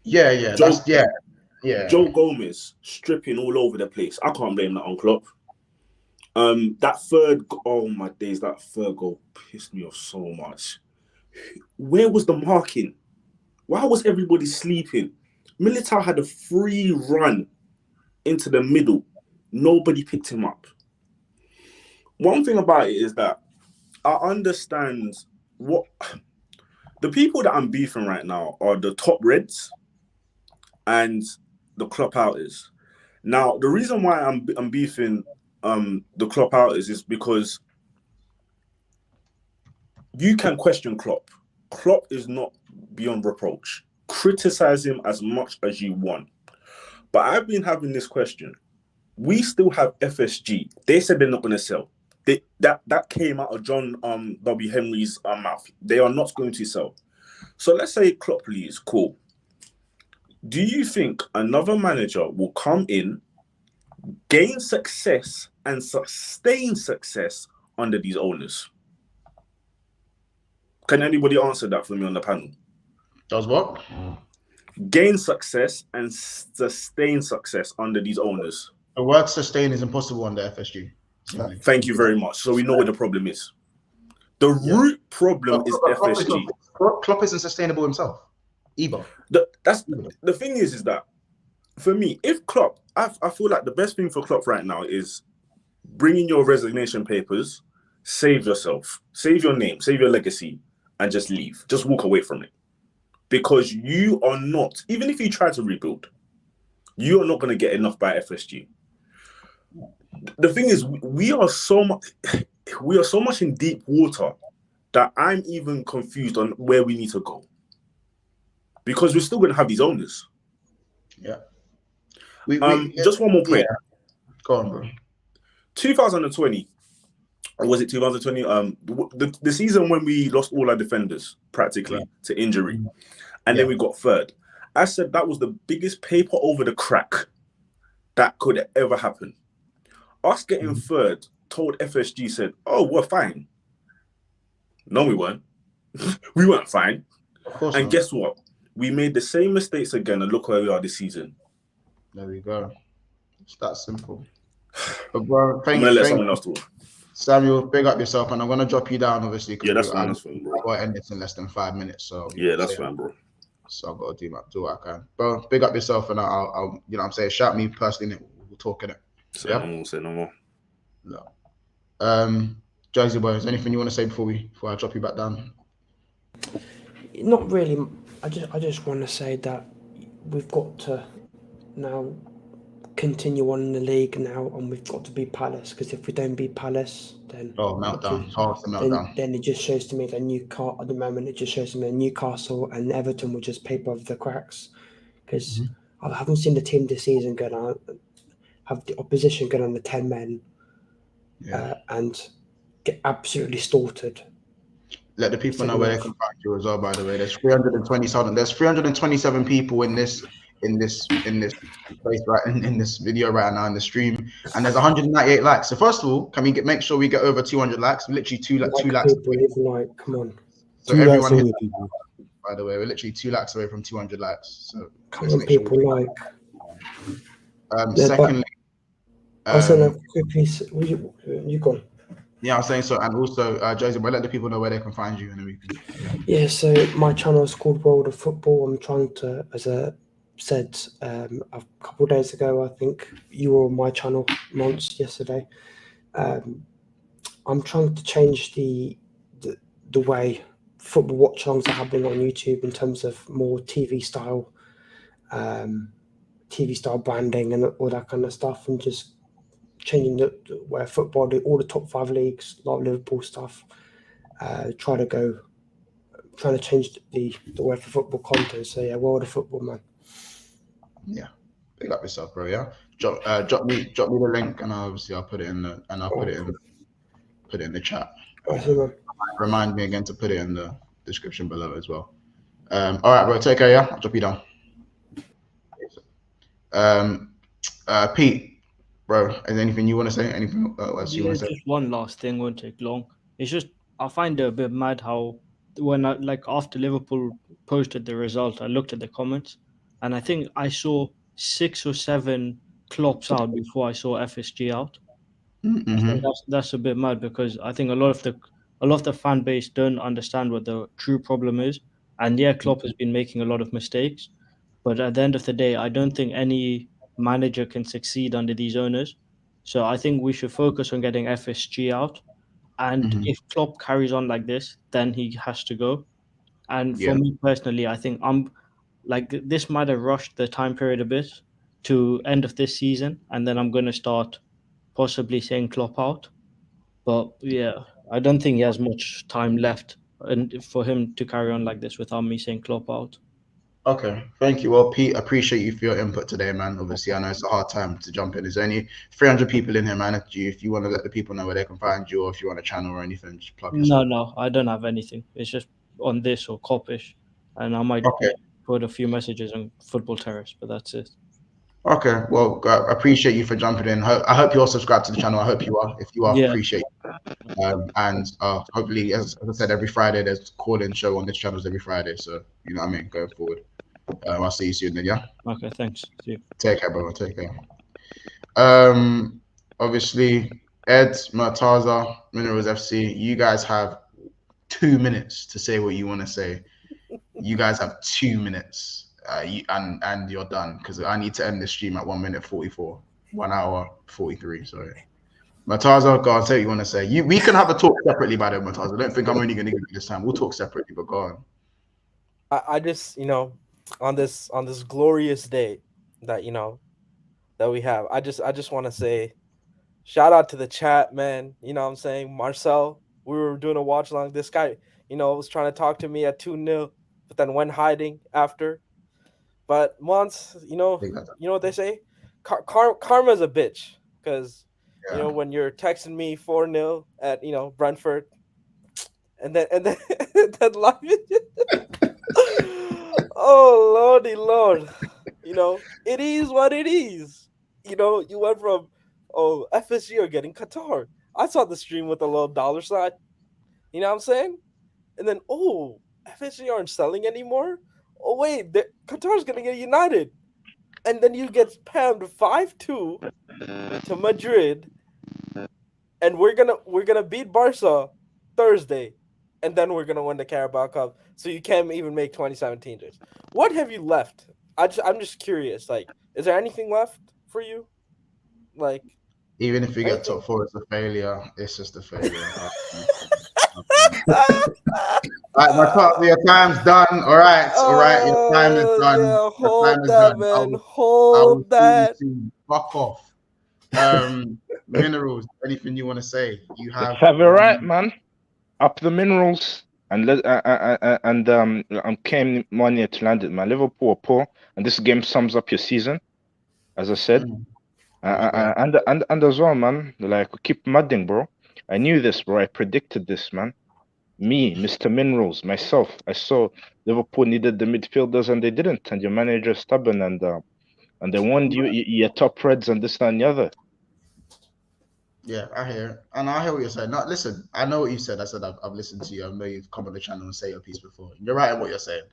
Yeah. Joe Gomez stripping all over the place. I can't blame that on Klopp. That third goal pissed me off so much. Where was the marking? Why was everybody sleeping? Militao had a free run into the middle. Nobody picked him up. One thing about it is that I understand what the people that I'm beefing right now are the top Reds and the Klopp outers. Now, the reason why I'm beefing the Klopp outers is because you can question Klopp. Klopp is not beyond reproach. Criticize him as much as you want. But I've been having this question. We still have FSG. They said they're not going to sell. That came out of John W. Henry's mouth. They are not going to sell. So let's say Klopp leaves. Cool. Do you think another manager will come in, gain success, and sustain success under these owners? Can anybody answer that for me on the panel? Does what? Gain success and sustain success under these owners. The word sustain is impossible under FSG. Thank you very much. So we know what the problem is. The root problem is FSG. Klopp isn't sustainable himself either. The thing is that for me, if Klopp, I feel like the best thing for Klopp right now is bring in your resignation papers, save yourself, save your name, save your legacy, and just leave. Just walk away from it. Because you are not, even if you try to rebuild, you are not going to get enough by FSG. The thing is, we are so much in deep water that I'm even confused on where we need to go. Because we're still going to have these owners. Yeah. Just one more point. Yeah. Go on, bro. 2020, or was it 2020? The season when we lost all our defenders practically to injury, and then we got third. I said that was the biggest paper over the crack that could ever happen. Us getting third told FSG, said, "Oh, we're fine." No, we weren't. We weren't fine. Of course and not. Guess what? We made the same mistakes again, and look where we are this season. There we go. It's that simple. But bro, I'm gonna let someone else talk. Samuel, big up yourself, and I'm gonna drop you down, obviously. Yeah, that's fine. That's fine, bro. I'll end this in less than 5 minutes, so yeah, that's fine, bro. So I've got to do what I can. Bro, big up yourself, and I'll you know what I'm saying, shout me personally, we'll talk in it. Say no more. No. Jersey boy, is there anything you want to say before I drop you back down? Not really. I just want to say that we've got to now continue on in the league now, and we've got to beat Palace, because if we don't beat Palace, then meltdown. Then it just shows to me that at the moment it just shows to me that Newcastle and Everton will just paper over the cracks, because I haven't seen the team this season have the opposition go on the 10 men and get absolutely slaughtered. Let the people know where they can find you as well. By the way, there's 327. There's 327 people in this place right in this video right now in the stream, and there's 198 likes. So first of all, can we make sure we get over 200 likes? We're literally two likes. Come on. So everyone here, by the way, we're literally 2 likes away from 200 likes. So come on, people like. Secondly, also, quickly, you gone. Yeah, I was saying so, and also, Josie, but let the people know where they can find you, and then we can. Yeah, so my channel is called World of Football. I'm trying to, as I said a couple of days ago, I think you were on my channel, MONTS, yesterday. I'm trying to change the way football watch-alongs are happening on YouTube in terms of more TV style branding and all that kind of stuff, and just changing where football, all the top 5 leagues, like Liverpool stuff, trying to change the way for football content. So yeah, World of Football, man. Yeah, big up yourself, bro. Yeah, drop me the link, and obviously I'll put it in put it in the chat. Remind me again to put it in the description below as well. All right, bro. Take care. Yeah, I'll drop you down. Pete. Bro, is there anything you want to say? Anything else you want to say? Just one last thing, won't take long. It's just I find it a bit mad how when after Liverpool posted the result, I looked at the comments, and I think I saw 6 or 7 Klopps out before I saw FSG out. So that's a bit mad, because I think a lot of the fan base don't understand what the true problem is. And yeah, Klopp has been making a lot of mistakes, but at the end of the day, I don't think any manager can succeed under these owners. So I think we should focus on getting FSG out. And if Klopp carries on like this, then he has to go. And for me personally, I think this might have rushed the time period a bit to end of this season, and then I'm going to start possibly saying Klopp out. But yeah, I don't think he has much time left and for him to carry on like this without me saying Klopp out. Okay, thank you. Well, Pete, appreciate you for your input today, man. Obviously, I know it's a hard time to jump in. There's only 300 people in here, man. If you want to let the people know where they can find you, or if you want a channel or anything, just plug yourself. No, I don't have anything. It's just on this or Copish, and I might put a few messages on Football Terrace, but that's it. Okay, well, I appreciate you for jumping in. I hope you all subscribe to the channel. I hope you are. If you are, appreciate it. And hopefully, as I said, every Friday there's call-in show on this channel every Friday. So, you know what I mean, going forward. I'll see you soon then, yeah? Okay, thanks. See you. Take care, brother. Take care. Obviously, Ed, Murtaza, Minerals FC, you guys have 2 minutes to say what you want to say. You guys have 2 minutes. And you're done, because I need to end the stream at 1 minute 44, 1 hour 43. Sorry, Murtaza, go on, say what you want to say. We can have a talk separately, by the way, Murtaza. I don't think I'm only going to give you this time. We'll talk separately, but go on. I just, on this glorious day that that we have, I just want to say, shout out to the chat, man. You know what I'm saying, Marcel. We were doing a watch along. This guy, was trying to talk to me at 2-0, but then went hiding after. But once, you know what they say? Karma's a bitch, because You know, when you're texting me 4-0 at Brentford, and then that live. Oh lordy lord, it is what it is. You went from FSG are getting Qatar. I saw the stream with a little dollar sign. You know what I'm saying? And then FSG aren't selling anymore. Oh wait, Qatar's gonna get United, and then you get pammed 5-2 to Madrid, and we're gonna beat Barca Thursday, and then we're gonna win the Carabao Cup. So you can't even make 2017 jerseys. What have you left? I'm just curious. Like, is there anything left for you? Like, even if you get top 4, it's a failure. It's just a failure. Your time's done. All right. Your time is done. Yeah, hold that, man. Hold that. Fuck off. Minerals. Anything you want to say? You have. Have it right, man. Up the minerals and came money to land it, man. Liverpool are poor, and this game sums up your season, as I said. And as well, man. Like, keep mudding, bro. I knew this, bro. I predicted this, man. Me, Mr. Minerals, myself. I saw Liverpool needed the midfielders and they didn't. And your manager stubborn and they warned you, your top reds and this and the other. Yeah, I hear, and I hear what you're saying. Now, listen, I know what you said. I said I've listened to you. I know you've come on the channel and say your piece before. You're right in what you're saying,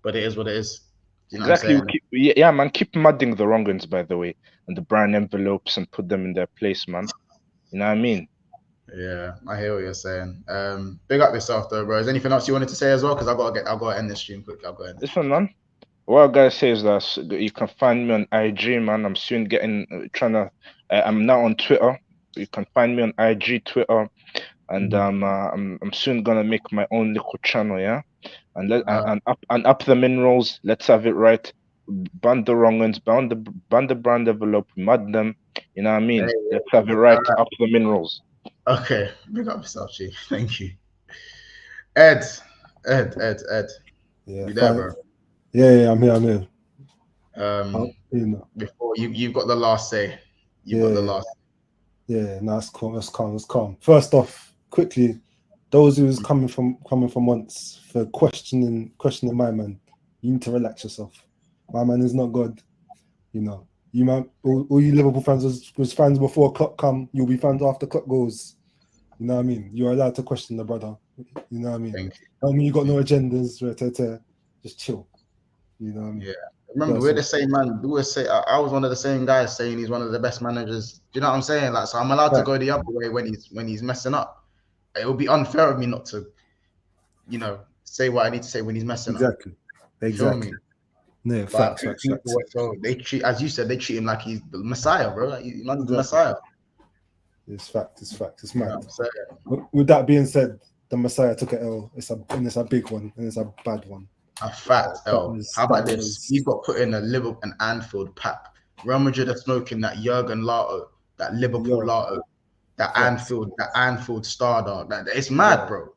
but it is what it is. You know exactly. What I'm saying? Man. Keep mudding the wrong ones, by the way, and the brown envelopes and put them in their place, man. You know what I mean? Yeah, I hear what you're saying. Big up yourself, though, bro. Is there anything else you wanted to say as well? Because I've got to end this stream quickly. I'll go end. Listen, man. What I gotta say is that you can find me on IG, man. I'm soon I'm now on Twitter. You can find me on IG, Twitter, and I'm soon gonna make my own little channel, yeah. And up the minerals. Let's have it right. Ban the wrong ones. Ban the brand envelope. Mud them. You know what I mean? Hey, let's have it right. Up the minerals. Okay, big up yourself, Chief. Thank you. Ed. Yeah, you there, bro? Yeah, I'm here. Before you've got the last say. You've got the last. Yeah, no, it's calm. First off, quickly, those who's coming from once for questioning my man, you need to relax yourself. My man is not God. You man, all you Liverpool fans was fans before clock come. You'll be fans after clock goes. You know what I mean? You're allowed to question the brother. You know what I mean? Thank you. I mean, you got no agendas. Just chill. You know what I mean? Yeah. Remember, we're the same man. We always say I was one of the same guys saying he's one of the best managers. Do you know what I'm saying? Like, so I'm allowed to go the other way when he's messing up. It would be unfair of me not to, say what I need to say when he's messing up. Exactly. No, facts. So they treat, as you said, they treat him like he's the Messiah, bro. Like, he's not the Messiah. It's fact. It's mad. With that being said, the Messiah took an L. It's a big one, and it's a bad one. A fat L. How about this? He got put in a Liverpool and Anfield pack. Real Madrid are smoking that Jurgen Lato, that Liverpool Lato, that Anfield Stardust. It's mad, bro.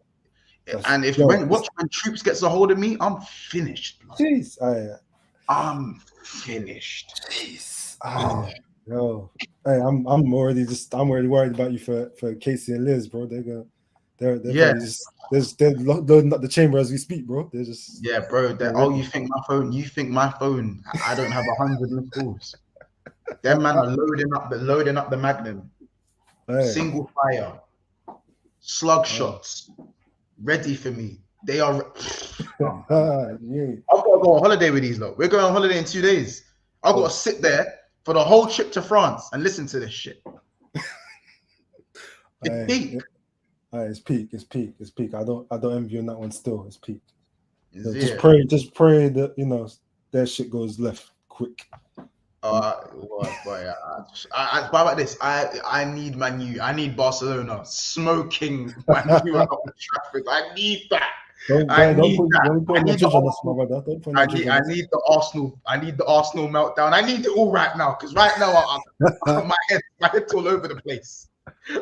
And when Troops gets a hold of me, I'm finished. Jeez, I'm finished. Jeez. I'm already worried about you for Casey and Liz, bro. They're loading up the chamber as we speak, bro. They're just bro. You think my phone? I don't have 100 missed calls. Them man are loading up the Magnum. Single fire, slug shots, ready for me. They are. I've got to go on holiday with these lot. We're going on holiday in 2 days. I've got to sit there for the whole trip to France and listen to this shit. It's peak. It's peak. I don't envy you on that one still. It's peak. Just pray that their shit goes left quick. How about this? I need Man U. I need Barcelona smoking Man U out of traffic. I need that. I need the Arsenal. I need the Arsenal meltdown. I need it all right now because right now my head's all over the place.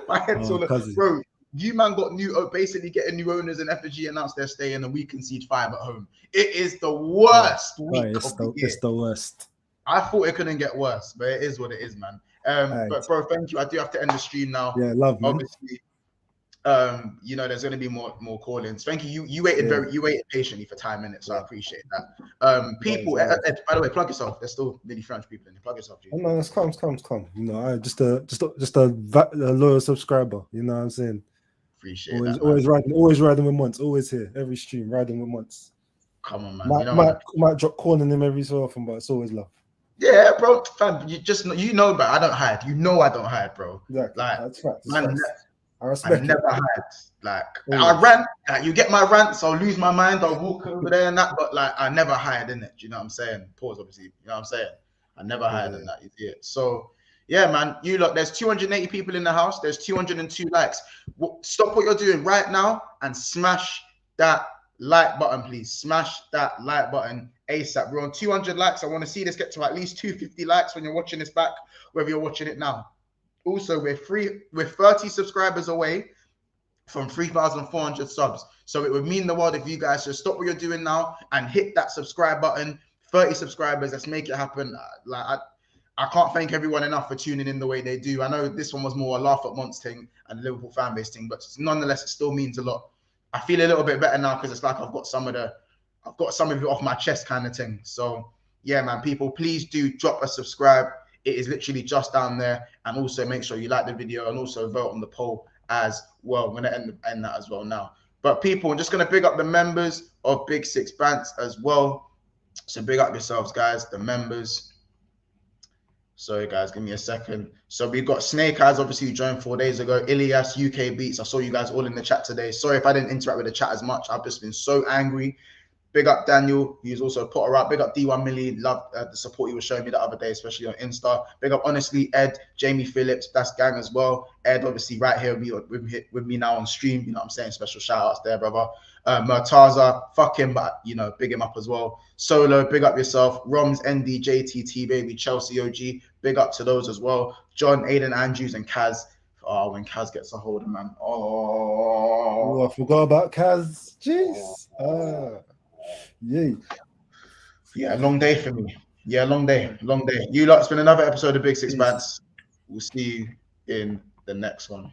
My head's all over. Bro, you man got basically getting new owners, and FSG announced they're staying, and we concede 5 at home. It is the worst week of the year. It's the worst. I thought it couldn't get worse, but it is what it is, man. But bro, thank you. I do have to end the stream now. Yeah, love, man. Obviously, you know, there's going to be more call-ins. Thank you. You waited you waited patiently for 10 minutes, so I appreciate that. People, by the way, plug yourself. There's still many French people in there. Plug yourself, G. No, it's calm. You know, I just a loyal subscriber. You know what I'm saying? Appreciate always that. Always riding with MONTS. Always here, every stream riding with MONTS. Come on, man. Might drop calling him every so often, but it's always love. Yeah, bro, fam, you know, but I don't hide. You know I don't hide, bro. Exactly. Like, that's right. I never hide. Like, I rant. Like, you get my rants, I'll lose my mind. I'll walk over there and that, but like, I never hide in it. You know what I'm saying? Pause, obviously. You know what I'm saying? I never hide in that. Yeah. So, yeah, man. You look. There's 280 people in the house. There's 202 likes. Stop what you're doing right now and smash that like button, please. Smash that like button ASAP. We're on 200 likes. I want to see this get to at least 250 likes when you're watching this back, whether you're watching it now. Also, we're 30 subscribers away from 3,400 subs. So it would mean the world if you guys just stop what you're doing now and hit that subscribe button. 30 subscribers. Let's make it happen. Like, I can't thank everyone enough for tuning in the way they do. I know this one was more a laugh at MONTS thing and the Liverpool fan base thing, but nonetheless, it still means a lot. I feel a little bit better now because it's like I've got some of it off my chest kind of thing. So yeah, man, people, please do drop a subscribe. It is literally just down there. And also make sure you like the video and also vote on the poll as well. I'm going to end that as well now. But people, I'm just going to big up the members of Big Six Bants as well. So big up yourselves, guys, the members. Sorry, guys, give me a second. So we've got Snake Eyes, obviously, who joined 4 days ago. Ilias, UK Beats. I saw you guys all in the chat today. Sorry if I didn't interact with the chat as much. I've just been so angry. Big up Daniel, who's also a Potter up. Big up D1 Millie. Love the support he was showing me the other day, especially on Insta. Big up, honestly, Ed, Jamie Phillips. That's gang as well. Ed, obviously, right here with me now on stream. You know what I'm saying? Special shout outs there, brother. Murtaza, fuck him, but, you know, big him up as well. Solo, big up yourself. Roms, ND, JTT, baby, Chelsea OG. Big up to those as well. John, Aiden Andrews, and Kaz. Oh, when Kaz gets a hold of man. Oh, I forgot about Kaz. Jeez. Yeah, long day for me. Yeah, long day. You lot, it's been another episode of Big Six Bants. We'll see you in the next one.